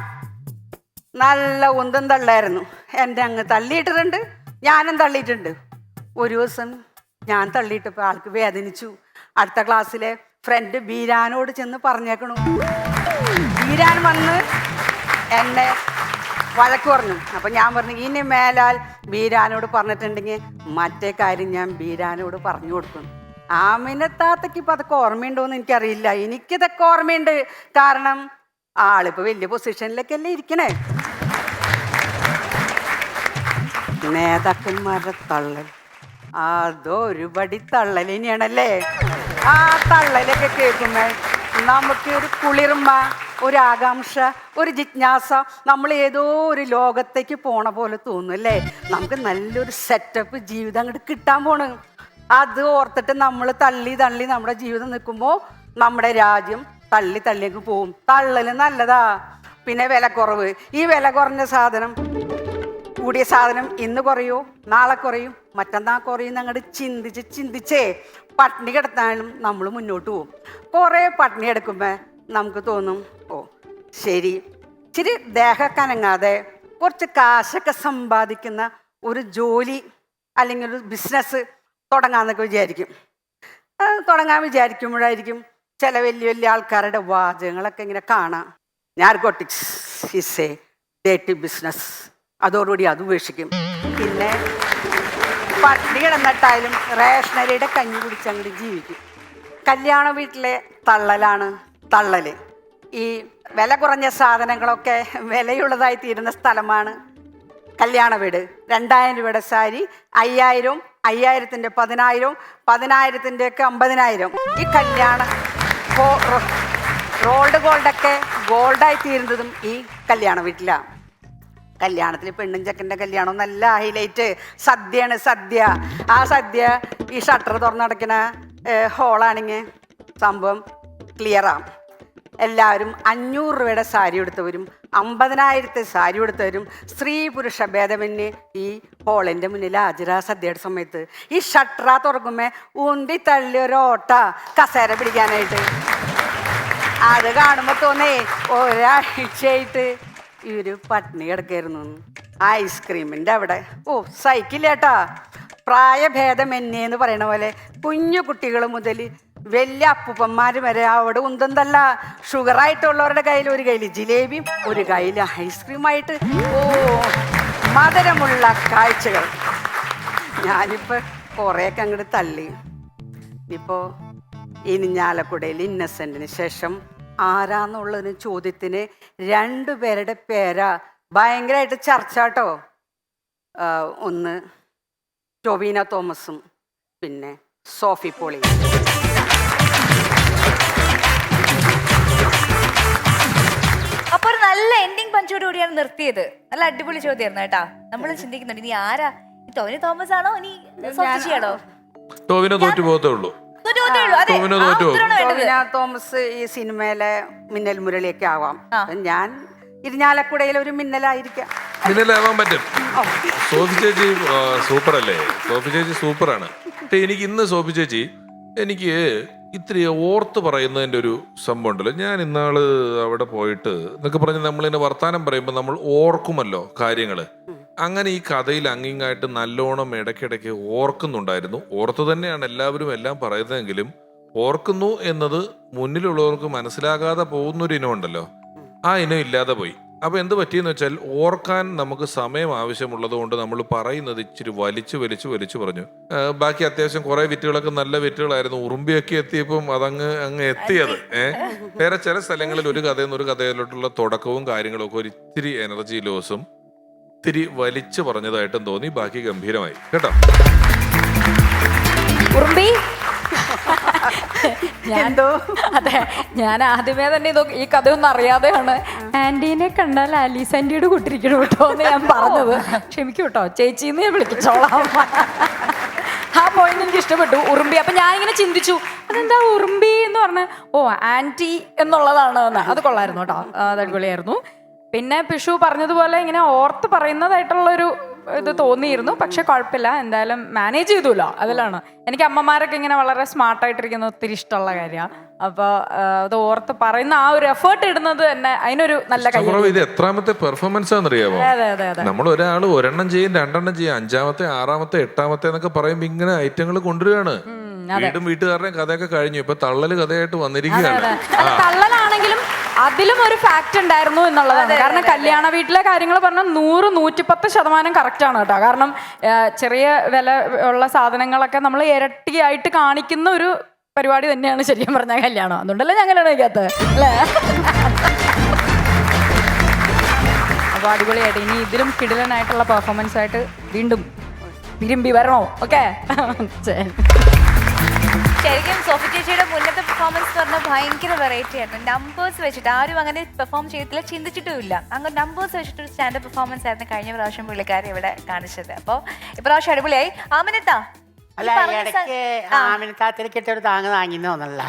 നല്ല ഉന്തും തള്ളായിരുന്നു. എൻ്റെ അങ്ങ് തള്ളിയിട്ടിട്ടുണ്ട്, ഞാനും തള്ളിയിട്ടുണ്ട്. ഒരു ദിവസം ഞാൻ തള്ളിയിട്ടപ്പോൾ ആൾക്ക് വേദനിച്ചു. അടുത്ത ക്ലാസ്സിലെ ഫ്രണ്ട് ബീരാനോട് ചെന്ന് പറഞ്ഞേക്കണു. ബീരാൻ വന്ന് എന്നെ വഴക്ക് പറഞ്ഞു. അപ്പൊ ഞാൻ പറഞ്ഞു ഇനി മേലാൽ ബീരാനോട് പറഞ്ഞിട്ടുണ്ടെങ്കിൽ മറ്റേ കാര്യം ഞാൻ ബീരാനോട് പറഞ്ഞു കൊടുക്കും. ആമിനത്താത്തക്ക് ഇപ്പൊ അതൊക്കെ ഓർമ്മയുണ്ടോന്ന് എനിക്കറിയില്ല. എനിക്കിതൊക്കെ ഓർമ്മയുണ്ട്. കാരണം ആളിപ്പോ വലിയ പൊസിഷനിലൊക്കെ അല്ലേ ഇരിക്കണേ. നേതാക്കന്മാരുടെ തള്ളൽ അതൊരു പടി തള്ളൽ തന്നെയാണല്ലേ. ആ തള്ളലൊക്കെ കേൾക്കുമ്പോ നമുക്ക് ഒരു കുളിർമ, ഒരു ആകാംക്ഷ, ഒരു ജിജ്ഞാസ, നമ്മൾ ഏതോ ഒരു ലോകത്തേക്ക് പോണ പോലെ തോന്നും അല്ലേ. നമുക്ക് നല്ലൊരു സെറ്റപ്പ് ജീവിതം അങ്ങോട്ട് കിട്ടാൻ പോണ്. അത് ഓർത്തിട്ട് നമ്മൾ തള്ളി തള്ളി നമ്മുടെ ജീവിതം നിൽക്കുമ്പോൾ നമ്മുടെ രാജ്യം തള്ളി തള്ളിയൊക്കെ പോവും. തള്ളല് നല്ലതാ. പിന്നെ വില കുറവ്. ഈ വില കുറഞ്ഞ സാധനം, കൂടിയ സാധനം ഇന്ന് കുറയോ നാളെ കുറയും മറ്റന്നാൾ കുറയും അങ്ങോട്ട് ചിന്തിച്ചേ പട്ടിണി കിടത്താനും നമ്മൾ മുന്നോട്ട് പോകും. കുറേ പട്ടിണി എടുക്കുമ്പോൾ നമുക്ക് തോന്നും ഓ ശരി, ഇച്ചിരി ദേഹക്കനങ്ങാതെ കുറച്ച് കാശൊക്കെ സമ്പാദിക്കുന്ന ഒരു ജോലി അല്ലെങ്കിൽ ഒരു ബിസിനസ് തുടങ്ങാമെന്നൊക്കെ വിചാരിക്കും. തുടങ്ങാൻ വിചാരിക്കുമ്പോഴായിരിക്കും ചില വലിയ വലിയ ആൾക്കാരുടെ വാചകങ്ങളൊക്കെ ഇങ്ങനെ കാണാം. Narcotics is A dirty business. അതോടുകൂടി അത് ഉപേക്ഷിക്കും. പിന്നെ പട്ടിണി കിടന്നിട്ടായാലും റേഷനരിയുടെ കഞ്ഞി കുടിച്ചങ്ങോട്ട് ജീവിക്കും. കല്യാണ വീട്ടിലെ തള്ളലാണ് തള്ളല്. ഈ വില കുറഞ്ഞ സാധനങ്ങളൊക്കെ വിലയുള്ളതായി തീരുന്ന സ്ഥലമാണ് കല്യാണ വീട്. 2000 രൂപയുടെ സാരി 5000, 5000-ന്റെ 10,000, 10,000-ന്റെ ഒക്കെ 50,000. ഈ കല്യാണ റോൾഡ് ഗോൾഡൊക്കെ ഗോൾഡായി തീരുന്നതും ഈ കല്യാണ വീട്ടിലാണ്. കല്യാണത്തിൽ പെണ്ണും ചെക്കൻ്റെ കല്യാണം നല്ല ഹൈലൈറ്റ് സദ്യയാണ്. സദ്യ, ആ സദ്യ ഈ ഷട്ടർ തുറന്നടക്കുന്ന ഹോളാണെങ്കിൽ സംഭവം ക്ലിയറാണ്. എല്ലാവരും 500 രൂപയുടെ സാരി എടുത്തവരും 50,000 സാരി എടുത്തവരും സ്ത്രീ പുരുഷ ഭേദമന്യേ ഈ ഹോളിൻ്റെ മുന്നിൽ ഹാജരാ സദ്യയുടെ സമയത്ത്. ഈ ഷട്ടറ തുറക്കുമ്പോൾ ഉന്തി തള്ളി ഒരു ഓട്ട കസേര പിടിക്കാനായിട്ട്. അത് കാണുമ്പോൾ തോന്നേ ഒരാഴ്ചയായിട്ട് ഇവര് പട്ടിണി കിടക്കായിരുന്നു. ഐസ്ക്രീമിൻ്റെ അവിടെ സൈക്കിളേട്ടാ. പ്രായഭേദം എന്നേന്ന് പറയണ പോലെ കുഞ്ഞു കുട്ടികൾ മുതൽ വലിയ അപ്പൂപ്പന്മാർ വരെ അവിടെ ഉന്തന്തല്ല. ഷുഗറായിട്ടുള്ളവരുടെ കയ്യിൽ ഒരു കയ്യിൽ ജിലേബിയും ഒരു കയ്യിൽ ഐസ്ക്രീമായിട്ട് മധുരമുള്ള കാഴ്ചകൾ. ഞാനിപ്പോൾ കുറേയൊക്കെ അങ്ങോട്ട് തള്ളി. ഇപ്പോൾ ഇരിഞ്ഞാലക്കുടയിൽ ഇന്നസെന്റിന് ശേഷം ആരാന്നുള്ളതിന് ചോദ്യത്തിന് 2 പേരുടെ പേരാ ഭയങ്കരമായിട്ട് ചർച്ച കേട്ടോ. ഒന്ന് ടൊവിനോ തോമസും പിന്നെ സോഫി പോളി. അപ്പൊ ഒരു നല്ല എൻഡിങ് പഞ്ചോട് കൂടിയാണ് നിർത്തിയത്. നല്ല അടിപൊളി ചോദ്യമായിരുന്നു കേട്ടാ. നമ്മൾ ചിന്തിക്കുന്നുണ്ട് ഇനി ആരാ, ടോവിനോ തോമസ് ആണോ ഇനി സോഫിയാണോ? ടോവിനോ തോറ്റു പോകത്തേ ഉള്ളൂ. ടൊവിനോ തോമസ് ഈ സിനിമയിലെ മിന്നൽ മുരളിയൊക്കെ ആവാം. ഞാൻ ഇരിഞ്ഞാലക്കുടയിൽ ഒരു മിന്നലായിരിക്കാം. മിന്നലാവാൻ പറ്റും. സോഫി ചേച്ചി സൂപ്പർ അല്ലേ? സോഫി ചേച്ചി സൂപ്പറാണ്. എനിക്ക് ഇന്ന് സോഫി ചേച്ചി എനിക്ക് ഇത്തിരി ഓർത്ത് പറയുന്നതിൻ്റെ ഒരു സംഭവം ഉണ്ടല്ലോ. ഞാൻ ഇന്നാള് അവിടെ പോയിട്ട് എന്നൊക്കെ പറഞ്ഞ് നമ്മളിങ്ങനെ വർത്താനം പറയുമ്പോൾ നമ്മൾ ഓർക്കുമല്ലോ കാര്യങ്ങൾ. അങ്ങനെ ഈ കഥയിൽ അങ്ങിങ്ങായിട്ട് നല്ലോണം ഇടയ്ക്കിടയ്ക്ക് ഓർക്കുന്നുണ്ടായിരുന്നു. ഓർത്ത് തന്നെയാണ് എല്ലാവരും എല്ലാം പറയുന്നതെങ്കിലും ഓർക്കുന്നു എന്നത് മുന്നിലുള്ളവർക്ക് മനസ്സിലാകാതെ പോകുന്നൊരു ഇനം ഉണ്ടല്ലോ, ആ ഇനം ഇല്ലാതെ പോയി. അപ്പൊ എന്ത് പറ്റിയെന്ന് വെച്ചാൽ ഓർക്കാൻ നമുക്ക് സമയം ആവശ്യമുള്ളത് കൊണ്ട് നമ്മൾ പറയുന്നത് ഇച്ചിരി വലിച്ചു പറഞ്ഞു. ബാക്കി അത്യാവശ്യം കുറെ വിറ്റുകളൊക്കെ നല്ല വിറ്റുകളായിരുന്നു. ഉറുമ്പിയൊക്കെ എത്തിയപ്പം അതങ്ങ് എത്തിയത്. വേറെ ചില സ്ഥലങ്ങളിൽ ഒരു കഥയിൽ നിന്ന് ഒരു കഥയിലോട്ടുള്ള തുടക്കവും കാര്യങ്ങളും ഒക്കെ ഒരു ഇത്തിരി എനർജി ലോസും ഇത്തിരി വലിച്ചു പറഞ്ഞതായിട്ടും തോന്നി. ബാക്കി ഗംഭീരമായി കേട്ടോ. അതെ, ഞാൻ ആദ്യമേ തന്നെ ഈ കഥയൊന്നും അറിയാതെയാണ് ആന്റീനെ കണ്ടാൽ ആലീസ് ആന്റിയോട് കൂട്ടിരിക്കണം കേട്ടോ എന്ന് ഞാൻ പറഞ്ഞത്. ക്ഷമിക്കൂ കേട്ടോ, ചേച്ചിന്ന് ഞാൻ വിളിച്ചോളാം. ആ പോയിന്റ് എനിക്ക് ഇഷ്ടപ്പെട്ടു, ഉറുമ്പി. അപ്പൊ ഞാനിങ്ങനെ ചിന്തിച്ചു അതെന്താ ഉറുമ്പി എന്ന് പറഞ്ഞ ആന്റി എന്നുള്ളതാണ് എന്ന്. അത് കൊള്ളായിരുന്നു കേട്ടോ, അത് അടിപൊളിയായിരുന്നു. പിന്നെ പിഷു പറഞ്ഞതുപോലെ ഇങ്ങനെ ഓർത്ത് പറയുന്നതായിട്ടുള്ളൊരു ഇത് തോന്നിയിരുന്നു. പക്ഷെ കുഴപ്പമില്ല, എന്തായാലും മാനേജ് ചെയ്തല്ലോ. അതിലാണ് എനിക്ക് അമ്മമാരൊക്കെ ഇങ്ങനെ വളരെ സ്മാർട്ടായിട്ടിരിക്കുന്ന ഒത്തിരി ഇഷ്ടമുള്ള കാര്യമാണ്. അപ്പൊ അത് ഓർത്ത് പറയുന്ന ആ ഒരു എഫേർട്ട് ഇടുന്നത് തന്നെ അതിനൊരു നല്ല കാര്യം. ഇത് എത്രാമത്തെ പെർഫോമൻസ് ആണെന്നറിയാമോ? നമ്മൾ ഒരാൾ ഒരെണ്ണം ചെയ്യും, 2 എണ്ണം ചെയ്യും, 5-ാമത്തെ 6-ാമത്തെ 8-ാമത്തെ എന്നൊക്കെ പറയുമ്പോ ഇങ്ങനെ ഐറ്റങ്ങൾ കൊണ്ടുവരികയാണ്. വീടും വീട്ടുകാരുടെയും കഥയൊക്കെ കഴിഞ്ഞു, ഇപ്പൊ തള്ളല് കഥയായിട്ട് വന്നിരിക്കുകയാണ്. തള്ളലാണെങ്കിലും അതിലും ഒരു ഫാക്ട് ഉണ്ടായിരുന്നു എന്നുള്ളതാണ്. കാരണം കല്യാണ വീട്ടിലെ കാര്യങ്ങൾ പറഞ്ഞാൽ 100-110% കറക്റ്റ് ആണ് കേട്ടോ. കാരണം ചെറിയ വില ഉള്ള സാധനങ്ങളൊക്കെ നമ്മൾ ഇരട്ടിയായിട്ട് കാണിക്കുന്ന ഒരു പരിപാടി തന്നെയാണ് ശരിക്കും പറഞ്ഞ കല്യാണം. അതുകൊണ്ടല്ലേ ഞാൻ കല്യാണം കഴിക്കാത്തത് അല്ലേ? അപ്പൊ അടിപൊളിയായിട്ട് ഇനി ഇതിലും കിടിലനായിട്ടുള്ള പെർഫോമൻസ് ആയിട്ട് വീണ്ടും വിരുമ്പി വരണോ? ഓക്കെ. ശരിക്കും സോഫി ചേച്ചിയുടെ മുന്നത്തെ പെർഫോമൻസ് പറഞ്ഞാൽ ഭയങ്കര വെറൈറ്റി ആയിരുന്നു. നമ്പേഴ്സ് വെച്ചിട്ട് ആരും അങ്ങനെ പെർഫോം ചെയ്തിട്ടില്ല, ചിന്തിച്ചിട്ടുമില്ല. അങ്ങനെ നമ്പേഴ്സ് വെച്ചിട്ട് ഒരു സ്റ്റാൻഡപ്പ് പെർഫോമൻസ് ആയിരുന്നു കഴിഞ്ഞ പ്രാവശ്യം പുള്ളിക്കാരി ഇവിടെ കാണിച്ചത്. അപ്പോൾ ഇപ്രാവശ്യം അടിപൊളിയായി. ആമിനത്താ അല്ല, ഇടയ്ക്ക് ആമിനത്താത്തിലേക്ക് ഇട്ടൊരു താങ്ങ് താങ്ങിന്ന് തോന്നല്ല.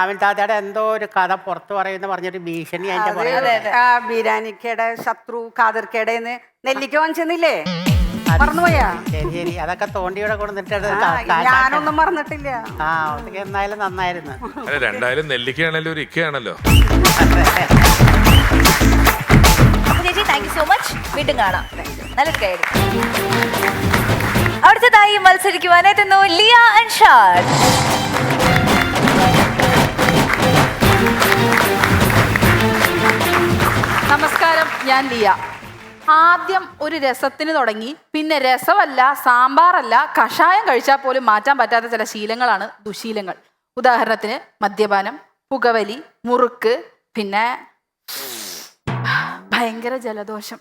ആമിനത്താത്തയുടെ എന്തോ ഒരു കഥ പുറത്ത് പറയുന്ന പറഞ്ഞൊരു ഭീഷണി അതിന്റെ പറയുന്നത്. ബീരാനിക്കയുടെ ശത്രു കാതിർക്കടേന്ന് നെല്ലിക്ക വാങ്ങിച്ചെന്നില്ലേ? മറന്നുപോയാ? ശരി ശരി, അതൊക്കെ തോണ്ടിയുടെ കൊണ്ടിട്ട് ഞാനൊന്നും മറന്നിട്ടില്ല. ആ, അതൊക്കെ എന്നായാലും നന്നായിരുന്നു. അല്ല, രണ്ടായാലും നെല്ലിക്കയാണല്ലോ ഒരു ഇക്കയാണല്ലോ. അപ്പൊ ചേച്ചി താങ്ക് യു സോ മച്ച്. വീണ്ടും കാണാം. നല്ലൊരു ഗൈഡ്. അടുത്തതായി മത്സരിക്കുവാനെത്തുന്നു ലിയ അൻഷാദ്. നമസ്കാരം, ഞാൻ ലിയ. ആദ്യം ഒരു രസത്തിന് തുടങ്ങി, പിന്നെ രസമല്ല, സാമ്പാറല്ല, കഷായം കഴിച്ചാൽ പോലും മാറ്റാൻ പറ്റാത്ത ചില ശീലങ്ങളാണ് ദുശീലങ്ങൾ. ഉദാഹരണത്തിന് മദ്യപാനം, പുകവലി, മുറുക്ക്, പിന്നെ ഭയങ്കര ജലദോഷം.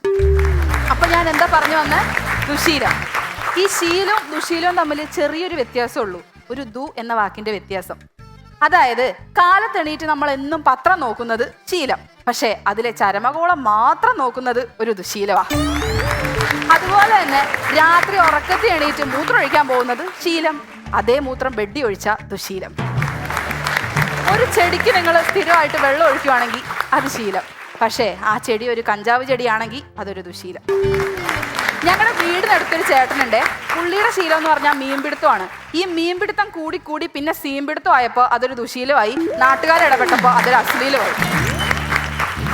അപ്പൊ ഞാൻ എന്താ പറഞ്ഞു വന്ന ദുശീലം. ഈ ശീലവും ദുശീലവും തമ്മിൽ ചെറിയൊരു വ്യത്യാസമുള്ളൂ. ഒരു ദു എന്ന വാക്കിന്റെ വ്യത്യാസം. അതായത് കാലത്തെണീറ്റ് നമ്മൾ എന്നും പത്രം നോക്കുന്നത് ശീലം, പക്ഷേ അതിലെ ചരമകോളം മാത്രം നോക്കുന്നത് ഒരു ദുശീലമാണ്. അതുപോലെ തന്നെ രാത്രി ഉറക്കത്തിൽ എണീറ്റ് മൂത്രം ഒഴിക്കാൻ പോകുന്നത് ശീലം, അതേ മൂത്രം ബെഡി ഒഴിച്ച ദുശീലം. ഒരു ചെടിക്ക് നിങ്ങൾ സ്ഥിരമായിട്ട് വെള്ളം ഒഴിക്കുവാണെങ്കിൽ അത് ശീലം, പക്ഷേ ആ ചെടി ഒരു കഞ്ചാവ് ചെടിയാണെങ്കിൽ അതൊരു ദുശീലം. ഞങ്ങളുടെ വീടിനടുത്തൊരു ചേട്ടനുണ്ട്. പുള്ളിയുടെ ശീലം എന്ന് പറഞ്ഞാൽ മീൻപിടുത്തമാണ്. ഈ മീൻപിടുത്തം കൂടി പിന്നെ സീൻപിടുത്തം ആയപ്പോൾ അതൊരു ദുശീലമായി. നാട്ടുകാരിടപെട്ടപ്പോൾ അതൊരു അശ്ലീലമായി.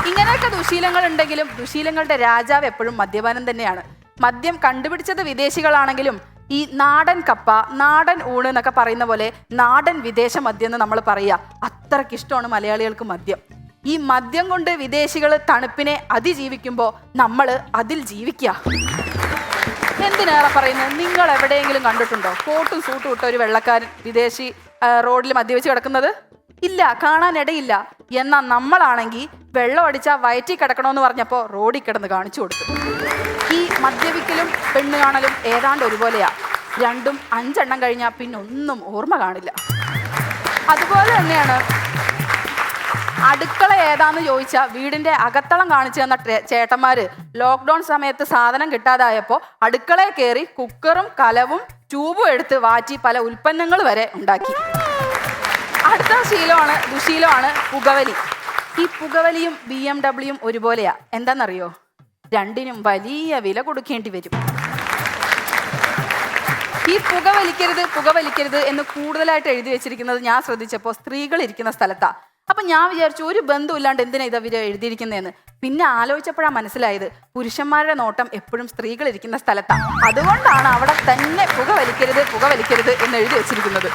ഇങ്ങനെയൊക്കെ ദുശീലങ്ങൾ ഉണ്ടെങ്കിലും ദുശീലങ്ങളുടെ രാജാവ് എപ്പോഴും മദ്യപാനം തന്നെയാണ്. മദ്യം കണ്ടുപിടിച്ചത് വിദേശികളാണെങ്കിലും ഈ നാടൻ കപ്പ, നാടൻ ഊണ് എന്നൊക്കെ പറയുന്ന പോലെ നാടൻ വിദേശ മദ്യം എന്ന് നമ്മൾ പറയുക. അത്രയ്ക്കിഷ്ടമാണ് മലയാളികൾക്ക് മദ്യം. ഈ മദ്യം കൊണ്ട് വിദേശികൾ തണുപ്പിനെ അതിജീവിക്കുമ്പോൾ നമ്മൾ അതിൽ ജീവിക്കുക. എന്തിനേറെ പറയുന്നത്, നിങ്ങൾ എവിടെയെങ്കിലും കണ്ടിട്ടുണ്ടോ കോട്ടും സൂട്ടും ഇട്ട ഒരു വെള്ളക്കാരൻ വിദേശി റോഡിൽ മദ്യവെച്ച് കിടക്കുന്നത്? ഇല്ല, കാണാനിടയില്ല. എന്നാൽ നമ്മളാണെങ്കിൽ വെള്ളം അടിച്ചാൽ വയറ്റിൽ കിടക്കണമെന്ന് പറഞ്ഞപ്പോൾ റോഡിൽ കിടന്ന് കാണിച്ചു കൊടുത്തു. ഈ മദ്യപിക്കലും പെണ്ണ് കാണലും ഏതാണ്ട് ഒരുപോലെയാ. രണ്ടും 5 എണ്ണം കഴിഞ്ഞാൽ പിന്നെ ഒന്നും ഓർമ്മ കാണില്ല. അതുപോലെ തന്നെയാണ് അടുക്കള ഏതാന്ന് ചോദിച്ചാൽ വീടിന്റെ അകത്തളം കാണിച്ചു തന്ന ചേട്ടന്മാര് ലോക്ക്ഡൌൺ സമയത്ത് സാധനം കിട്ടാതായപ്പോൾ അടുക്കളയിൽ കയറി കുക്കറും കലവും ട്യൂബും എടുത്ത് വാറ്റി പല ഉൽപ്പന്നങ്ങൾ വരെ ഉണ്ടാക്കി. അടുത്ത ശീലമാണ് ദുശീലമാണ് പുകവലി. ഈ പുകവലിയും BMW ഒരുപോലെയാ. എന്താണെന്നറിയോ? രണ്ടിനും വലിയ വില കൊടുക്കേണ്ടി വരും. ഈ പുകവലിക്കരുത് എന്ന് കൂടുതലായിട്ട് എഴുതി വെച്ചിരിക്കുന്നത് ഞാൻ ശ്രദ്ധിച്ചപ്പോൾ സ്ത്രീകൾ ഇരിക്കുന്ന സ്ഥലത്താ. അപ്പൊ ഞാൻ വിചാരിച്ചു ഒരു ബന്ധമില്ലാണ്ട് എന്തിനാ ഇത് അവര് എഴുതിയിരിക്കുന്നതെന്ന്. പിന്നെ ആലോചിച്ചപ്പോഴാണ് മനസ്സിലായത് പുരുഷന്മാരുടെ നോട്ടം എപ്പോഴും സ്ത്രീകൾ ഇരിക്കുന്ന സ്ഥലത്താണ്. അതുകൊണ്ടാണ് അവിടെ തന്നെ പുകവലിക്കരുത് എന്ന് എഴുതി വെച്ചിരിക്കുന്നത്.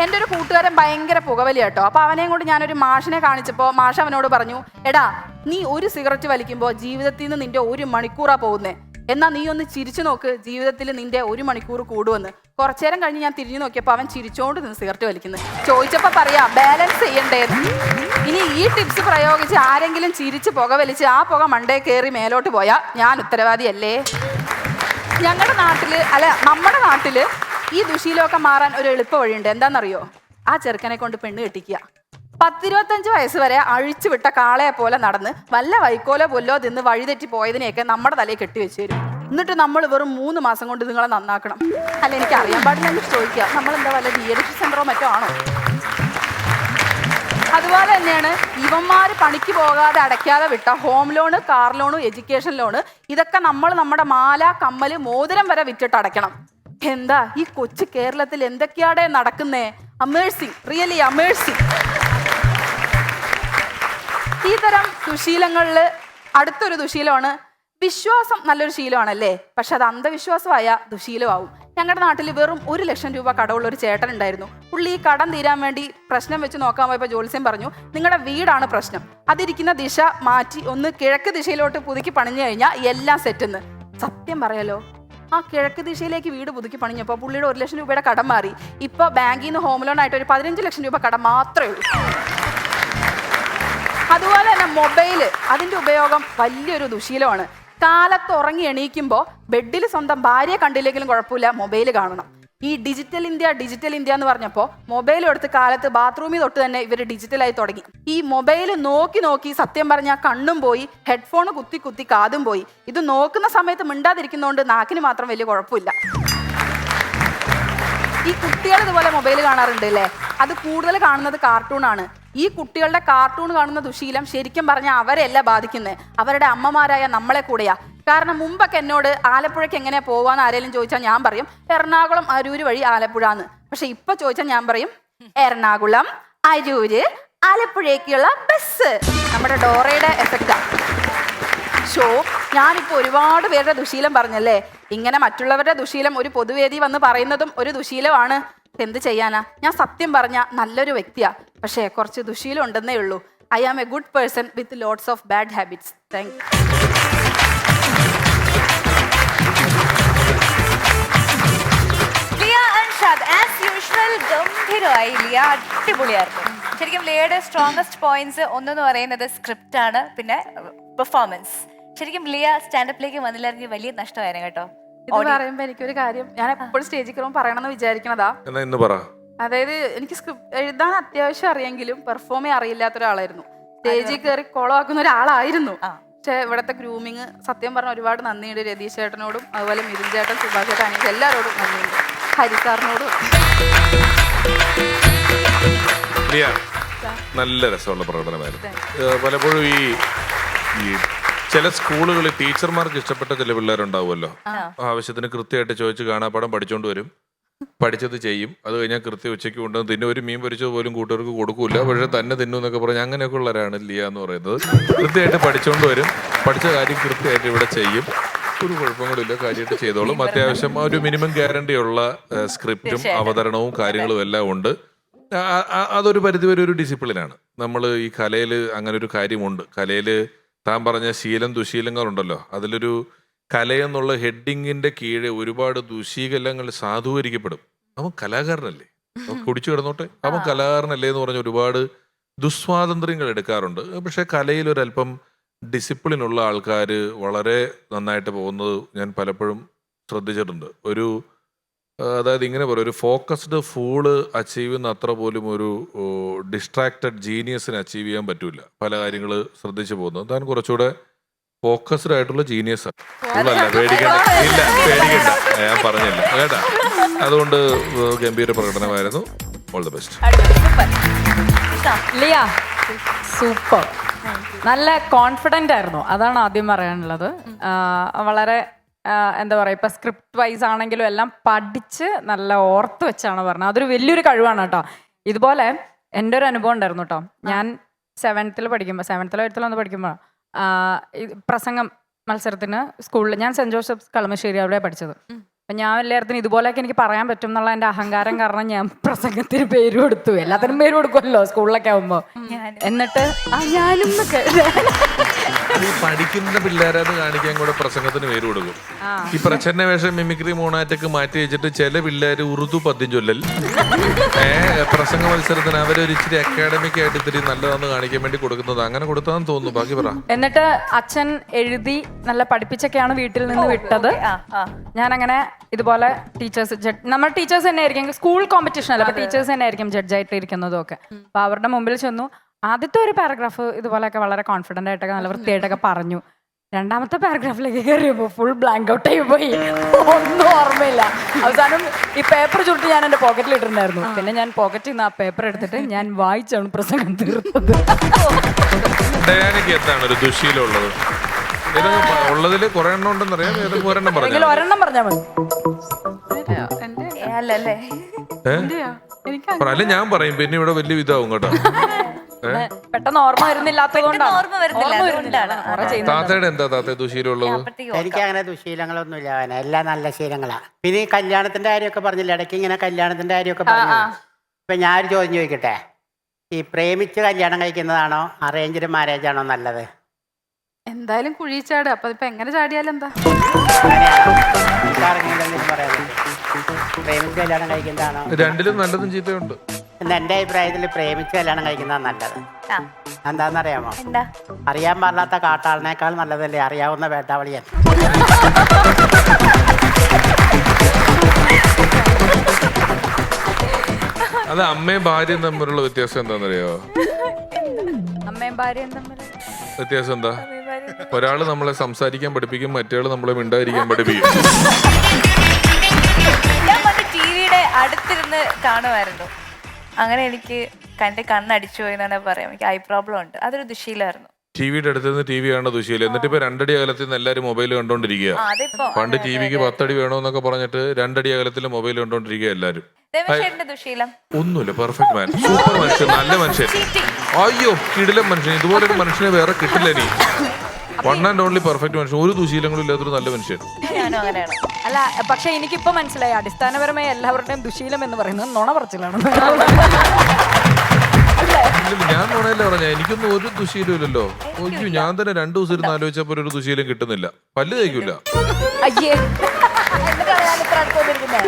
എൻ്റെ ഒരു കൂട്ടുകാരൻ ഭയങ്കര പുകവലി കേട്ടോ. അപ്പോൾ അവനെയും കൊണ്ട് ഞാനൊരു മാഷിനെ കാണിച്ചപ്പോൾ മാഷ് അവനോട് പറഞ്ഞു, എടാ നീ ഒരു സിഗരറ്റ് വലിക്കുമ്പോൾ ജീവിതത്തിൽ നിന്ന് നിന്റെ 1 മണിക്കൂറാണ് പോകുന്നത്. എന്നാൽ നീ ഒന്ന് ചിരിച്ചു നോക്ക്, ജീവിതത്തിൽ നിന്റെ 1 മണിക്കൂർ കൂടുമെന്ന്. കുറച്ചു നേരം കഴിഞ്ഞ് ഞാൻ തിരിഞ്ഞു നോക്കിയപ്പോൾ അവൻ ചിരിച്ചോണ്ട് നിന്ന് സിഗരറ്റ് വലിക്കുന്നത്. ചോദിച്ചപ്പോൾ പറയാ ബാലൻസ് ചെയ്യണ്ടേന്ന്. ഇനി ഈ ടിപ്സ് പ്രയോഗിച്ച് ആരെങ്കിലും ചിരിച്ച് പുക വലിച്ച് ആ പുക മണ്ടേ കയറി മേലോട്ട് പോയാൽ ഞാൻ ഉത്തരവാദിയല്ലേ? നമ്മുടെ നാട്ടില് ഈ ദുശീലമൊക്കെ മാറാൻ ഒരു എളുപ്പ വഴിയുണ്ട്. എന്താണെന്നറിയോ? ആ ചെറുക്കനെ കൊണ്ട് പെണ്ണ് കെട്ടിക്കുക. 10-25 വയസ്സ് വരെ അഴിച്ചു വിട്ട കാളയെ പോലെ നടന്ന് വല്ല വൈക്കോലോ പുല്ലോ തിന്ന് വഴിതെറ്റി പോയതിനെയൊക്കെ നമ്മുടെ തലയിൽ കെട്ടിവെച്ച് തരും. എന്നിട്ട് നമ്മൾ വെറും 3 മാസം കൊണ്ട് നിങ്ങളെ നന്നാക്കണം. അല്ല, എനിക്ക് അറിയാൻ പാടില്ല ചോദിക്കുക, നമ്മളെന്താ വല്ല DHC സെന്ററോ മറ്റോ ആണോ? അതുപോലെ തന്നെയാണ് ഇവന്മാർ പണിക്ക് പോകാതെ അടയ്ക്കാതെ വിട്ട home loan, car loan, education loan, ഇതൊക്കെ നമ്മൾ നമ്മുടെ മാല, കമ്മല്, മോതിരം വരെ വിറ്റിട്ട് അടയ്ക്കണം. എന്താ ഈ കൊച്ചു കേരളത്തിൽ എന്തൊക്കെയാടെ നടക്കുന്നേ? അമേഴ്സിങ്, റിയലി അമേഴ്സിങ്. ഈ തരം ദുശീലങ്ങളിൽ അടുത്തൊരു ദുശീലമാണ് വിശ്വാസം. നല്ലൊരു ശീലമാണല്ലേ, പക്ഷെ അത് അന്ധവിശ്വാസമായ ദുശീലമാവും. ഞങ്ങളുടെ നാട്ടിൽ വെറും 1 ലക്ഷം രൂപ കടമുള്ള ഒരു ചേട്ടൻ ഉണ്ടായിരുന്നു. പുള്ളി ഈ കടം തീരാൻ വേണ്ടി പ്രശ്നം വെച്ച് നോക്കാൻ പോയപ്പോൾ ജോത്സ്യം പറഞ്ഞു, നിങ്ങളുടെ വീടാണ് പ്രശ്നം, അതിരിക്കുന്ന ദിശ മാറ്റി ഒന്ന് കിഴക്ക് ദിശയിലോട്ട് പുതുക്കി പണിഞ്ഞു കഴിഞ്ഞാൽ എല്ലാം സെറ്റെന്ന്. സത്യം പറയാലോ, ആ കിഴക്ക് ദിശയിലേക്ക് വീട് പുതുക്കി പണിഞ്ഞപ്പോൾ പുള്ളിയുടെ 1 ലക്ഷം രൂപയുടെ കടം മാറി. ഇപ്പോൾ ബാങ്കിൽ നിന്ന് ഹോം ലോൺ ആയിട്ട് ഒരു 15 ലക്ഷം രൂപ കടം മാത്രമേ ഉള്ളൂ. അതുപോലെ തന്നെ മൊബൈല്, അതിൻ്റെ ഉപയോഗം വലിയൊരു ദുശീലമാണ്. കാലത്ത് ഉറങ്ങി എണീക്കുമ്പോൾ ബെഡിൽ സ്വന്തം ഭാര്യയെ കണ്ടില്ലെങ്കിലും കുഴപ്പമില്ല, മൊബൈൽ കാണണം. ഈ ഡിജിറ്റൽ ഇന്ത്യ എന്ന് പറഞ്ഞപ്പോൾ മൊബൈൽ എടുത്ത് കാലത്ത് ബാത്റൂമിൽ തൊട്ട് തന്നെ ഇവർ ഡിജിറ്റലായി തുടങ്ങി. ഈ മൊബൈൽ നോക്കി സത്യം പറഞ്ഞാൽ കണ്ണും പോയി, ഹെഡ്ഫോൺ കുത്തി കാതും പോയി. ഇത് നോക്കുന്ന സമയത്ത് മിണ്ടാതിരിക്കുന്നതുകൊണ്ട് നാക്കിന് മാത്രം വലിയ കുഴപ്പമില്ല. ഈ കുട്ടികൾ ഇതുപോലെ മൊബൈൽ കാണാറുണ്ട് അല്ലേ? അത് കൂടുതൽ കാണുന്നത് കാർട്ടൂണാണ്. ഈ കുട്ടികളുടെ കാർട്ടൂൺ കാണുന്ന ദുശീലം ശരിക്കും പറഞ്ഞാൽ അവരെയല്ല ബാധിക്കുന്നത്, അവരുടെ അമ്മമാരായ നമ്മളെ കൂടെയാ. കാരണം മുമ്പൊക്കെ എന്നോട് ആലപ്പുഴയ്ക്ക് എങ്ങനെ പോവാന്ന് ആരെങ്കിലും ചോദിച്ചാൽ ഞാൻ പറയും എറണാകുളം അരൂര് വഴി ആലപ്പുഴ എന്ന്. പക്ഷെ ഇപ്പൊ ചോദിച്ചാൽ ഞാൻ പറയും എറണാകുളം അരൂര് ആലപ്പുഴയ്ക്കുള്ള ബസ്. നമ്മുടെ ഡോറയുടെ എഫക്റ്റാ. ഷോ ഞാനിപ്പോൾ ഒരുപാട് പേരുടെ ദുശീലം പറഞ്ഞല്ലേ. ഇങ്ങനെ മറ്റുള്ളവരുടെ ദുശീലം ഒരു പൊതുവേദി വന്ന് പറയുന്നതും ഒരു ദുശീലമാണ്. എന്ത് ചെയ്യാനാ, ഞാൻ സത്യം പറഞ്ഞ നല്ലൊരു വ്യക്തിയാ, പക്ഷേ കുറച്ച് ദുശീലം ഉണ്ടെന്നേ ഉള്ളൂ. I am a good person with lots of bad habits. Thank you. Liya Anshad as usual ഗംഭീരമായി. ലിയ അടിപൊളിയായിരുന്നു. ശരിക്കും ലിയയുടെ സ്ട്രോങ്ങസ്റ്റ് പോയിന്റ്സ് ഒന്നെന്ന് പറയുന്നത് സ്ക്രിപ്റ്റ് ആണ്, പിന്നെ പെർഫോമൻസ്. ശരിക്കും ലിയ സ്റ്റാൻഡപ്പിലേക്ക് വന്നില്ലെങ്കിൽ വലിയ നഷ്ടമായിരുന്നു കേട്ടോ. ഇത് പറയുമ്പോ എനിക്കൊരു കാര്യം ഞാൻ എപ്പോഴും സ്റ്റേജിൽ കയറുമ്പോൾ പറയണമെന്ന് വിചാരിക്കണതാ. അതായത് എനിക്ക് സ്ക്രിപ്റ്റ് എഴുതാൻ അത്യാവശ്യം അറിയെങ്കിലും പെർഫോമേ അറിയില്ലാത്ത ഒരാളായിരുന്നു. സ്റ്റേജിൽ കയറി കോളമാക്കുന്ന ഒരാളായിരുന്നു. പക്ഷെ ഇവിടുത്തെ ഗ്രൂമിങ് സത്യം പറഞ്ഞ ഒരുപാട് നന്ദിയുണ്ട്. രതീഷ് ചേട്ടനോടും അതുപോലെ മിഥുൻ ചേട്ടൻ, സുഭാഷ് ചേട്ടൻ, അനീസ് എല്ലാവരോടും നന്ദിയുണ്ട്. ഹരിസാറിനോടും. നല്ല രസമുള്ള പ്രകടനമായിരുന്നു. പലപ്പോഴും ഈ ചില സ്കൂളുകളിൽ ടീച്ചർമാർക്ക് ഇഷ്ടപ്പെട്ട ചില പിള്ളേരുണ്ടാവുമല്ലോ, ആവശ്യത്തിന് കൃത്യമായിട്ട് ചോദിച്ച് കാണാപ്പാടം പഠിച്ചോണ്ട് വരും, പഠിച്ചത് ചെയ്യും, അത് കഴിഞ്ഞാൽ കൃത്യം ഉച്ചയ്ക്ക് കൊണ്ടുവന്ന് തിന്നെ. ഒരു മീൻ പൊരിച്ചത് പോലും കൂട്ടുകാർക്ക് കൊടുക്കൂല, പക്ഷെ തന്നെ തിന്നു എന്നൊക്കെ പറഞ്ഞ് അങ്ങനെയൊക്കെ ഉള്ളവരാണ് ലിയ എന്ന് പറയുന്നത്. കൃത്യമായിട്ട് പഠിച്ചോണ്ട് വരും, പഠിച്ച കാര്യം കൃത്യമായിട്ട് ഇവിടെ ചെയ്യും, ഒരു കുഴപ്പങ്ങളില്ല, കാര്യമായിട്ട് ചെയ്തോളും. അത്യാവശ്യം ഒരു മിനിമം ഗ്യാരണ്ടി ഉള്ള സ്ക്രിപ്റ്റും അവതരണവും കാര്യങ്ങളും എല്ലാം ഉണ്ട്. അതൊരു പരിധിവരെ ഒരു ഡിസിപ്ലിനാണ്. നമ്മൾ ഈ കലയിൽ അങ്ങനെ ഒരു കാര്യമുണ്ട്. കലയിൽ താൻ പറഞ്ഞ ശീലം ദുശീലങ്ങളുണ്ടല്ലോ, അതിലൊരു കലയെന്നുള്ള ഹെഡിങ്ങിന്റെ കീഴെ ഒരുപാട് ദുശീലങ്ങൾ സാധൂകരിക്കപ്പെടും. അവൻ കലാകാരനല്ലേ, കുടിച്ചു കിടന്നോട്ടെ, അവൻ കലാകാരനല്ലേ എന്ന് പറഞ്ഞ ഒരുപാട് ദുസ്വാതന്ത്ര്യങ്ങൾ എടുക്കാറുണ്ട്. പക്ഷെ കലയിൽ ഒരല്പം ഡിസിപ്ലിനുള്ള ആൾക്കാർ വളരെ നന്നായിട്ട് പോകുന്നത് ഞാൻ പലപ്പോഴും ശ്രദ്ധിച്ചിട്ടുണ്ട്. അതായത് ഇങ്ങനെ പറയും, ഒരു ഫോക്കസ്ഡ് ഫൂള് അച്ചീവ് ചെയ്യുന്ന അത്ര പോലും ഒരു ഡിസ്ട്രാക്റ്റഡ് ജീനിയസിന് അച്ചീവ് ചെയ്യാൻ പറ്റൂല. പല കാര്യങ്ങൾ ശ്രദ്ധിച്ചു പോകുന്നത്. താൻ കുറച്ചുകൂടെ ഫോക്കസ്ഡ് ആയിട്ടുള്ള ജീനിയസ് ആണ്. പേടിക്കണ്ട, ഇല്ല പേടിക്കണ്ട, ഞാൻ പറഞ്ഞില്ല കേട്ടാ. അതുകൊണ്ട് ഗംഭീര പ്രകടനമായിരുന്നു. All the best. Liya super, നല്ല കോൺഫിഡന്റ് ആയിരുന്നു, അതാണ് ആദ്യം പറയാനുള്ളത്. വളരെ എന്താ പറയുക, ഇപ്പം സ്ക്രിപ്റ്റ് വൈസ് ആണെങ്കിലും എല്ലാം പഠിച്ച് നല്ല ഓർത്ത് വെച്ചാണ് പറഞ്ഞത്. അതൊരു വലിയൊരു കഴിവാണ് കേട്ടോ. ഇതുപോലെ എൻ്റെ ഒരു അനുഭവം ഉണ്ടായിരുന്നു കേട്ടോ. ഞാൻ 7th പഠിക്കുമ്പോൾ 7th 8th പഠിക്കുമ്പോൾ പ്രസംഗം മത്സരത്തിന് സ്കൂളിൽ, ഞാൻ സെൻറ് ജോസഫ്സ് കളമശ്ശേരി അവിടെ പഠിച്ചത്. അപ്പം ഞാൻ എല്ലായിടത്തും ഇതുപോലെയൊക്കെ എനിക്ക് പറയാൻ പറ്റും എന്നുള്ള എൻ്റെ അഹങ്കാരം കാരണം ഞാൻ പ്രസംഗത്തിന് പേര് കൊടുത്തു. എല്ലാത്തിനും പേര് കൊടുക്കുമല്ലോ സ്കൂളിലൊക്കെ ആകുമ്പോൾ. എന്നിട്ട് ഞാനും പഠിക്കുന്ന പിള്ളേരത് കാണിക്കാൻ കൂടെ പ്രസംഗത്തിന് പേര് കൊടുക്കും. ഈ പ്രച്ഛന്ന വേഷം മിമിക്രി മോണാറ്റൊക്കെ മാറ്റി വെച്ചിട്ട് ചില പിള്ളേര് ഉറുദു പദ്യം ചൊല്ലൽ, പ്രസംഗ മത്സരത്തിന് അവരൊരു ഇച്ചിരി അക്കാഡമിക് ആയിട്ട് ഇത്തിരി നല്ലതാന്ന് കാണിക്കാൻ വേണ്ടി കൊടുക്കുന്നത്. അങ്ങനെ കൊടുത്താന്ന് തോന്നുന്നു. ബാക്കി പറ. എന്നിട്ട് അച്ഛൻ എഴുതി നല്ല പഠിപ്പിച്ചൊക്കെയാണ് വീട്ടിൽ നിന്ന് വിട്ടത്. ഞാൻ അങ്ങനെ ഇതുപോലെ ടീച്ചേഴ്സ്, നമ്മുടെ ടീച്ചേഴ്സ് തന്നെ ആയിരിക്കും, സ്കൂൾ കോമ്പറ്റീഷൻ അല്ല, അപ്പൊ ടീച്ചേഴ്സ് തന്നെ ആയിരിക്കും ജഡ്ജായിട്ട് ഇരിക്കുന്നതും ഒക്കെ. അപ്പൊ അവരുടെ മുമ്പിൽ ചെന്നു. ആദ്യത്തെ ഒരു പാരഗ്രാഫ് ഇതുപോലെയൊക്കെ വളരെ കോൺഫിഡന്റ് ആയിട്ടൊക്കെ നല്ല വൃത്തിയായിട്ടൊക്കെ പറഞ്ഞു. രണ്ടാമത്തെ പാരഗ്രാഫിലേക്ക് കയറിയപ്പോൾ ഫുൾ ബ്ലാങ്ക് ഔട്ട് ആയി പോയി, ഒന്നും ഓർമ്മയില്ല. അവസാനം ഈ പേപ്പർ ചുരുട്ടി ഞാൻ എൻ്റെ പോക്കറ്റിൽ ഇട്ടിട്ടുണ്ടായിരുന്നു. പിന്നെ ഞാൻ പോക്കറ്റിൽ നിന്ന് ആ പേപ്പർ എടുത്തിട്ട് ഞാൻ വായിച്ചാണ് പ്രസംഗം തീർത്തത്. എന്താണ് ഒരു ദുശീലമുള്ളത്? ഉള്ളതില് കുറെ എണ്ണം ഉണ്ടെന്നറിയാം. ഏതെങ്കിലും ഒരെണ്ണം പറഞ്ഞു, ഒരെണ്ണം പറഞ്ഞാൽ മതി. അല്ലല്ലേ അല്ല ഞാൻ പറയും, പിന്നെ ഇവിടെ വലിയ ഇതാവും കേട്ടോ. പെട്ടെന്ന് ഓർമ്മ വരുന്നില്ലാത്തത് കൊണ്ടാണ്. ഓർമ്മ വരുന്നില്ല, അതുകൊണ്ടാണ്. കുറെ ചെയ്യുന്നുണ്ട്. താത്തയുടെ എന്താ താത്ത ദുശീലം ഉള്ളത്? അപ്പഴത്തേക്ക് എനിക്ക് അങ്ങനെ ദുശീലങ്ങളൊന്നുമില്ല, അവനെ എല്ലാം നല്ല ശീലങ്ങളാ. പിന്നെ ഈ കല്യാണത്തിന്റെ കാര്യമൊക്കെ പറഞ്ഞില്ല, ഇടയ്ക്ക് ഇങ്ങനെ കല്യാണത്തിന്റെ കാര്യമൊക്കെ പറഞ്ഞു. ഇപ്പൊ ഞാനൊരു ചോദ്യം ചോദിക്കട്ടെ, ഈ പ്രേമിച്ച് കല്യാണം കഴിക്കുന്നതാണോ അറേഞ്ച്ഡ് മാരേജ് ആണോ നല്ലത്? എന്തായാലും കുഴിച്ചാട്, അപ്പൊ ഇപ്പൊ എങ്ങനെ ചാടിയാലും എന്താ? പ്രേമിച്ച് കല്യാണം കഴിക്കുന്നതാണോ? രണ്ടിലും നല്ലതും ചീത്തയുണ്ട്. എന്ന് എന്റെ അഭിപ്രായത്തിൽ പ്രേമിച്ച് കല്യാണം കഴിക്കുന്നതാണ് നല്ലത്. ആ, എന്താണെന്നറിയാമോ? എന്താ? അറിയാൻ പാടില്ലാത്ത കാട്ടാളിനേക്കാൾ നല്ലതല്ലേ അറിയാവുന്ന വേട്ടാവളിയൻ. അത് അമ്മയും ഭാര്യയും തമ്മിലുള്ള വ്യത്യാസം എന്താണെന്നറിയോ? അമ്മയും ഭാര്യയും തമ്മിൽ വ്യത്യാസം എന്താ? ഒരാള് നമ്മളെ സംസാരിക്കാൻ പഠിപ്പിക്കും, മറ്റേയാള് നമ്മളെ മിണ്ടായിരിക്കാൻ പഠിപ്പിക്കും. ഞാൻ പണ്ട് ടിവിയുടെ അടുത്തിരുന്ന് കാണുമായിരുന്നു. അങ്ങനെ എനിക്ക് കണ്ണടിച്ചു പോയി എന്നാണ് പറയാം. എനിക്ക് ഐ പ്രോബ്ലം ഉണ്ട്, അതൊരു ദുശീലമായിരുന്നു. ടിവിയുടെ അടുത്ത് നിന്ന് ടി വി ആണ് ദുശീലം. എന്നിട്ട് ഇപ്പൊ 2 അടി അകലത്തിൽ നിന്ന് എല്ലാരും മൊബൈൽ കണ്ടോണ്ടിരിക്കുക. അതിപ്പോ പണ്ട് ടിവിക്ക് 10 അടി വേണോന്നൊക്കെ പറഞ്ഞിട്ട് 2 അടി അകലത്തിൽ മൊബൈൽ കണ്ടോണ്ടിരിക്കുക എല്ലാരും. രമേശേട്ടന്റെ ദുശീലം ഒന്നുമില്ല, പെർഫെക്റ്റ് മാൻ, സൂപ്പർ മനുഷ്യൻ, നല്ല മനുഷ്യൻ. അയ്യോ കിടിലൻ മനുഷ്യൻ, ഇതുപോലൊരു മനുഷ്യനെ വേറെ കിട്ടില്ല ഇനി. 1 and only പെർഫെക്റ്റ് മനുഷ്യൻ, ഒരു ദുശീലങ്ങളും ഇല്ലാത്തൊരു നല്ല മനുഷ്യൻ. ഞാനും അങ്ങനെയാണ്. അല്ല, പക്ഷെ എനിക്കിപ്പോ മനസ്സിലായി, അടിസ്ഥാനപരമായി എല്ലാവരുടെയും ദുശീലം എന്ന് പറയുന്നത് നുണ പറച്ചിലാണ്. ഇല്ല, ഞാൻ നുണയല്ല പറഞ്ഞ, എനിക്കൊന്നും ഒരു ദുശീലം ഇല്ലല്ലോ. ഒയ്യോ, ഞാൻ തന്നെ 2 ദിവസം ഇരുന്ന് ആലോചിച്ചപ്പോൾ ഒരു ദുശീലം കിട്ടുന്നില്ല. പല്ല് തേക്കില്ല. അയ്യേ, എന്നിട്ടാണ് ഞാൻ ഇത്ര അടുത്ത് വന്നിരിക്കുന്നത്.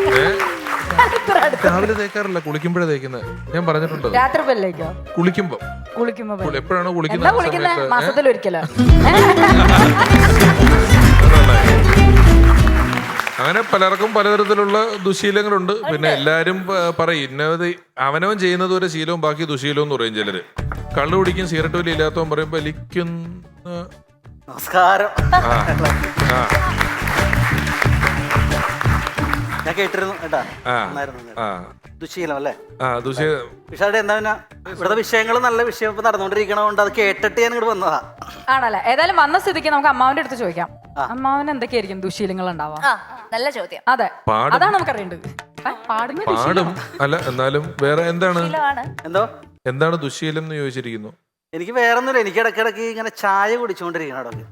രാവിലെ തേക്കാറില്ല, കുളിക്കുമ്പോഴേ തേക്കുന്നത്. ഞാൻ പറഞ്ഞിട്ടുണ്ട്. രാത്രി പല്ലേക്കോ? കുളിക്കുമ്പോ എപ്പോഴാണോ എന്താ കുളിക്കുന്നത്? കുളിക്കുന്നത്? മാസത്തിലൊരിക്കലോ? അങ്ങനെ പലർക്കും പലതരത്തിലുള്ള ദുശീലങ്ങളുണ്ട്. പിന്നെ എല്ലാരും പറയും ഇന്നത് അവനവൻ ചെയ്യുന്നത് ഒരു ശീലവും ബാക്കി ദുശീലവും എന്ന് പറയും ചിലര്. കള്ളു കുടിക്കും, സിഗരറ്റ് വലിയ ഇല്ലാത്തവൻ പറയുമ്പോ വലിക്കുന്ന. നമസ്കാരം. ആ ഞാൻ കേട്ടിരുന്നു കേട്ടാ. ആ ആ ദുശീലം അല്ലേ? ആ ദുശീലം. വിഷാടെ എന്താ പിന്നെ ഇവിടുത്തെ വിഷയങ്ങൾ നല്ല വിഷയം ഇപ്പൊ നടന്നുകൊണ്ടിരിക്കണോണ്ട് അത് കേട്ടിട്ട് ഞാൻ ഇങ്ങോട്ട് വന്നതാ. ആണല്ലേ? ഏതായാലും വന്ന സ്ഥിതിക്ക് നമുക്ക് അമ്മാവന്റെ അടുത്ത് ചോദിക്കാം. അമ്മാവന് എന്തൊക്കെയായിരിക്കും ദുശീലങ്ങൾ ഉണ്ടാവാം? ആ, നല്ല ചോദ്യം. അതെ, അതാണ് നമുക്ക് അറിയേണ്ടത്. പാടും അല്ല, എന്നാലും വേറെ എന്താണ് എന്തോ എന്താണ് ദുശീലം എന്ന് ചോദിച്ചിരിക്കുന്നു. എനിക്ക് വേറെ ഒന്നുമില്ല, എനിക്ക് ഇടയ്ക്കിടയ്ക്ക് ഇങ്ങനെ ചായ കുടിച്ചുകൊണ്ടിരിക്കണം. അവിടെ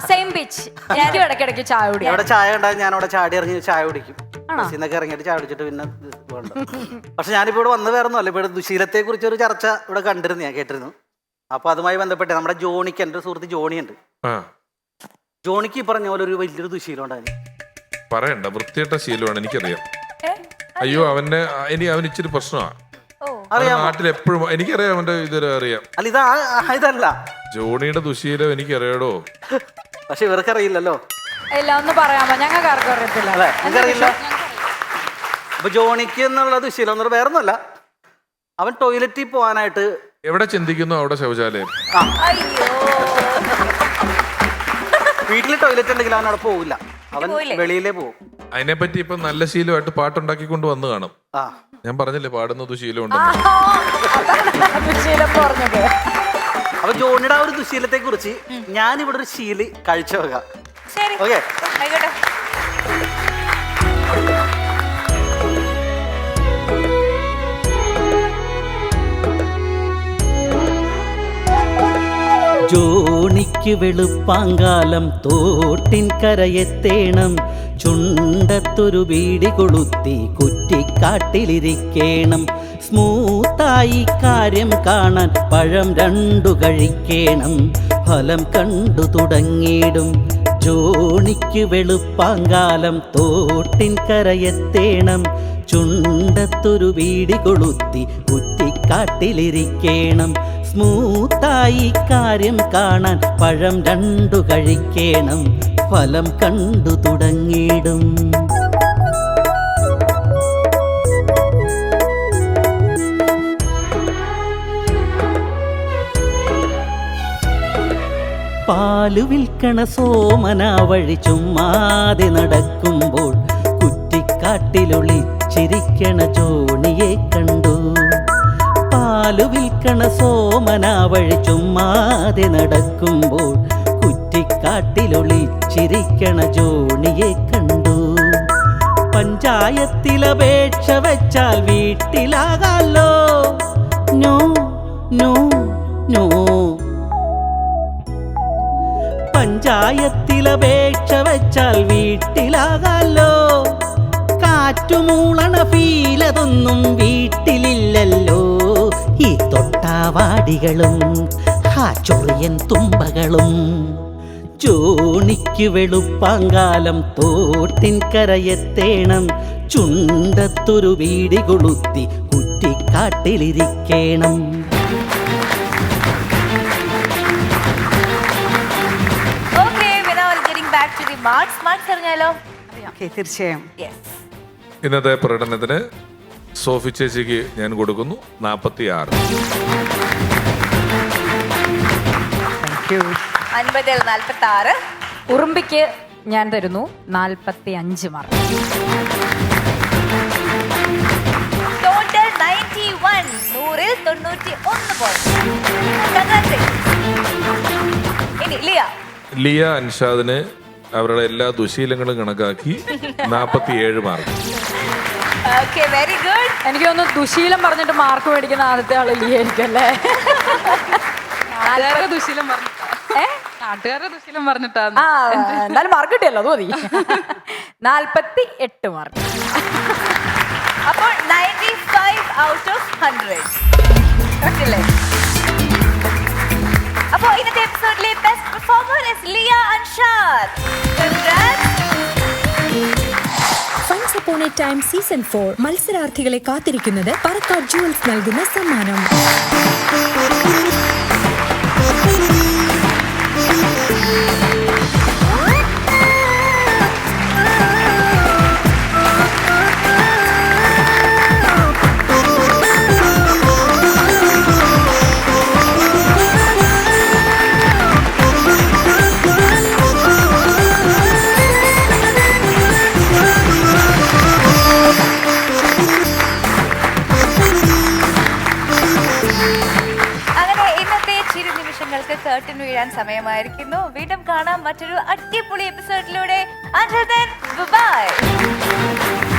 സെയിം ബീച്ച്. എനിക്ക് ഇടയ്ക്കിടയ്ക്ക് ചായ കുടി. അവിടെ ചായ ഉണ്ടായി ഞാൻ അവിടെ ചാടി ഇറങ്ങി ചായ കുടിക്കും. ബസ്സിന്നൊക്കെ ഇറങ്ങിയിട്ട് ചായ കുടിച്ചിട്ട് പിന്നെ വേണ്ട. പക്ഷെ ഞാനിപ്പോ ഇവിടെ വന്ന് വേറെ ഒന്നുമല്ല, ഇവിടെ ദുശീലത്തെ കുറിച്ച് ഒരു ചർച്ച ഇവിടെ കണ്ടിരുന്നു, ഞാൻ കേട്ടിരുന്നു. അപ്പൊ അതുമായി ബന്ധപ്പെട്ട് നമ്മുടെ ജോണിക്ക്, എൻ്റെ ഒരു സുഹൃത്ത് ജോണിയുണ്ട്. ജോണിക്ക് ഈ പറഞ്ഞ പോലെ ഒരു വലിയൊരു ദുശീലം ഉണ്ടായിരുന്നു. പറയണ്ട, വൃത്തിയിട്ട ശീലമാണ്, എനിക്കറിയാം. അയ്യോ, അവൻ ഇച്ചിരി പ്രശ്നമാണ്. നാട്ടിൽ എപ്പോഴും എനിക്കറിയാം, അവന്റെ ഇതൊരു അറിയാം. അല്ല ഇതല്ല ജോണിയുടെ ദുശീലം എനിക്കറിയാടോ. പക്ഷെ ഇവർക്കറിയില്ലല്ലോ. ഇല്ല, ഒന്ന് പറയാമോ? ഞങ്ങൾക്ക് ആർക്കും അറിയത്തില്ല. അല്ലെ, എനിക്കറിയില്ല. അപ്പൊ ജോണിക്ക് എന്നുള്ള ദുശീലം എന്നുള്ള വേറെ ഒന്നുമല്ല, അവൻ ടോയ്ലറ്റിൽ പോകാനായിട്ട് എവിടെ ചിന്തിക്കുന്നു അവിടെ ശൗചാലയം. വീട്ടിൽ ടോയ്ലറ്റ് ഉണ്ടെങ്കിൽ അവൻ അവിടെ പോകില്ല, അവൻ വെളിയിലേ പോകും. അതിനെപ്പറ്റി ഇപ്പൊ നല്ല ശീലമായിട്ട് പാട്ടുണ്ടാക്കിക്കൊണ്ട് വന്ന് കാണും. ഞാൻ പറഞ്ഞില്ലേ പാടുന്നത് ശീലം ഉണ്ട്. അപ്പൊ ജോണിയുടെ ആ ഒരു ദുശീലത്തെ കുറിച്ച് ഞാൻ ഇവിടെ ഒരു ശീലി കാഴ്ചവെക്കാം. ഓക്കെ, ജോണിക്ക് വെളുപ്പാങ്കാലം തോട്ടിൻ കരയെത്തേണം, ചുണ്ടത്തൊരു ബീഡി കൊളുത്തി കുറ്റിക്കാട്ടിലിരിക്കേണം, സ്മൂത്തായി കാര്യം കാണാൻ പഴം 2 കഴിക്കേണം, ഫലം കണ്ടു തുടങ്ങിയിടും. ജോണിക്ക് വെളുപ്പാങ്കാലം തോട്ടിൻ കരയെത്തേണം, ചുണ്ടത്തൊരു ബീഡി കൊളുത്തി കുറ്റിക്കാട്ടിലിരിക്കേണം, സ്മൂത്തായി കാര്യം കാണാൻ പഴം 2 കഴിക്കേണം, ഫലം കണ്ടു തുടങ്ങിയിടും. പാല് വിൽക്കണ സോമന വഴി ചുമ്മാതെ നടക്കുമ്പോൾ കുറ്റിക്കാട്ടിലൊളിച്ചിരിക്കണ ജോണിയെ കണ്ടു. പാല് വിൽക്കണ സോമന വഴി ചുമ്മാതെ നടക്കുമ്പോൾ കുറ്റിക്കാട്ടിലൊളിച്ചിരിക്കണ ജോണിയെ കണ്ടു. പഞ്ചായത്തിൽ അപേക്ഷ വെച്ചാൽ വീട്ടിലാകാലോ, നോ നോ നോ. പഞ്ചായത്തിലപേക്ഷ വെച്ചാൽ വീട്ടിലാകാലോ. കാറ്റുമൂളണ ഫീലതൊന്നും വീട്ടിലില്ലല്ലോ. ഈ തൊട്ടാവാടികളും ആ ചൊറിയൻ തുമ്പകളും. ജോണിക്ക് വെളുപ്പാങ്കാലം തോട്ടിൻ കരയെത്തേണം. ചുണ്ടത്തൊരു വീടി കൊളുത്തി കുറ്റിക്കാട്ടിലിരിക്കണം. മാർക്സ് അറിഞ്ഞാലോ? തീർച്ചയായും. ഇന്നത്തെ പ്രകടനത്തിന് സോഫി ചേച്ചിക്ക് ഞാൻ കൊടുക്കുന്നു 46. 50-ൽ 46. ഉറുമ്പിക്ക് ഞാൻ തരുന്നു 45 മാർക്ക്. ടോട്ടൽ 91. 100-ൽ 91 പോയിന്റ്. ഇനി ലിയ അൻഷാദിന് അവരുടെ എല്ലാ ദുശീലങ്ങളും കണക്കാക്കി 47 മാർക്ക്. Okay, very good. എനിക്ക് തോന്നുന്നു ദുശീലം പറഞ്ഞിട്ട് മാർക്ക് മേടിക്കുന്ന ആദ്യത്തെ ആള് ലിയ ആയിരിക്കും അല്ലേ? നാട്ടുകാരുടെ ദുശീലം പറഞ്ഞിട്ടാണ്. ആ എന്നാലും മാർക്ക് കിട്ടിയല്ലോ, അത് മതി. 48 മാർക്ക്. അപ്പോൾ 95 ഔട്ട് ഓഫ് 100. കറക്റ്റല്ലേ? അപ്പോൾ ഇന്നത്തെ എപ്പിസോഡിലെ best performer is Liya Anshad. Congrats. Once Upon a Time season 4 മത്സരാർത്ഥികളെ കാത്തിരിക്കുന്നത് പറക്കാട് ജുവൽസ് നൽകുന്ന സമ്മാനം. കർട്ടൻ വീഴാൻ സമയമായിരിക്കുന്നു. വീണ്ടും കാണാം മറ്റൊരു അടിപൊളി എപ്പിസോഡിലൂടെ. Until then, bye-bye.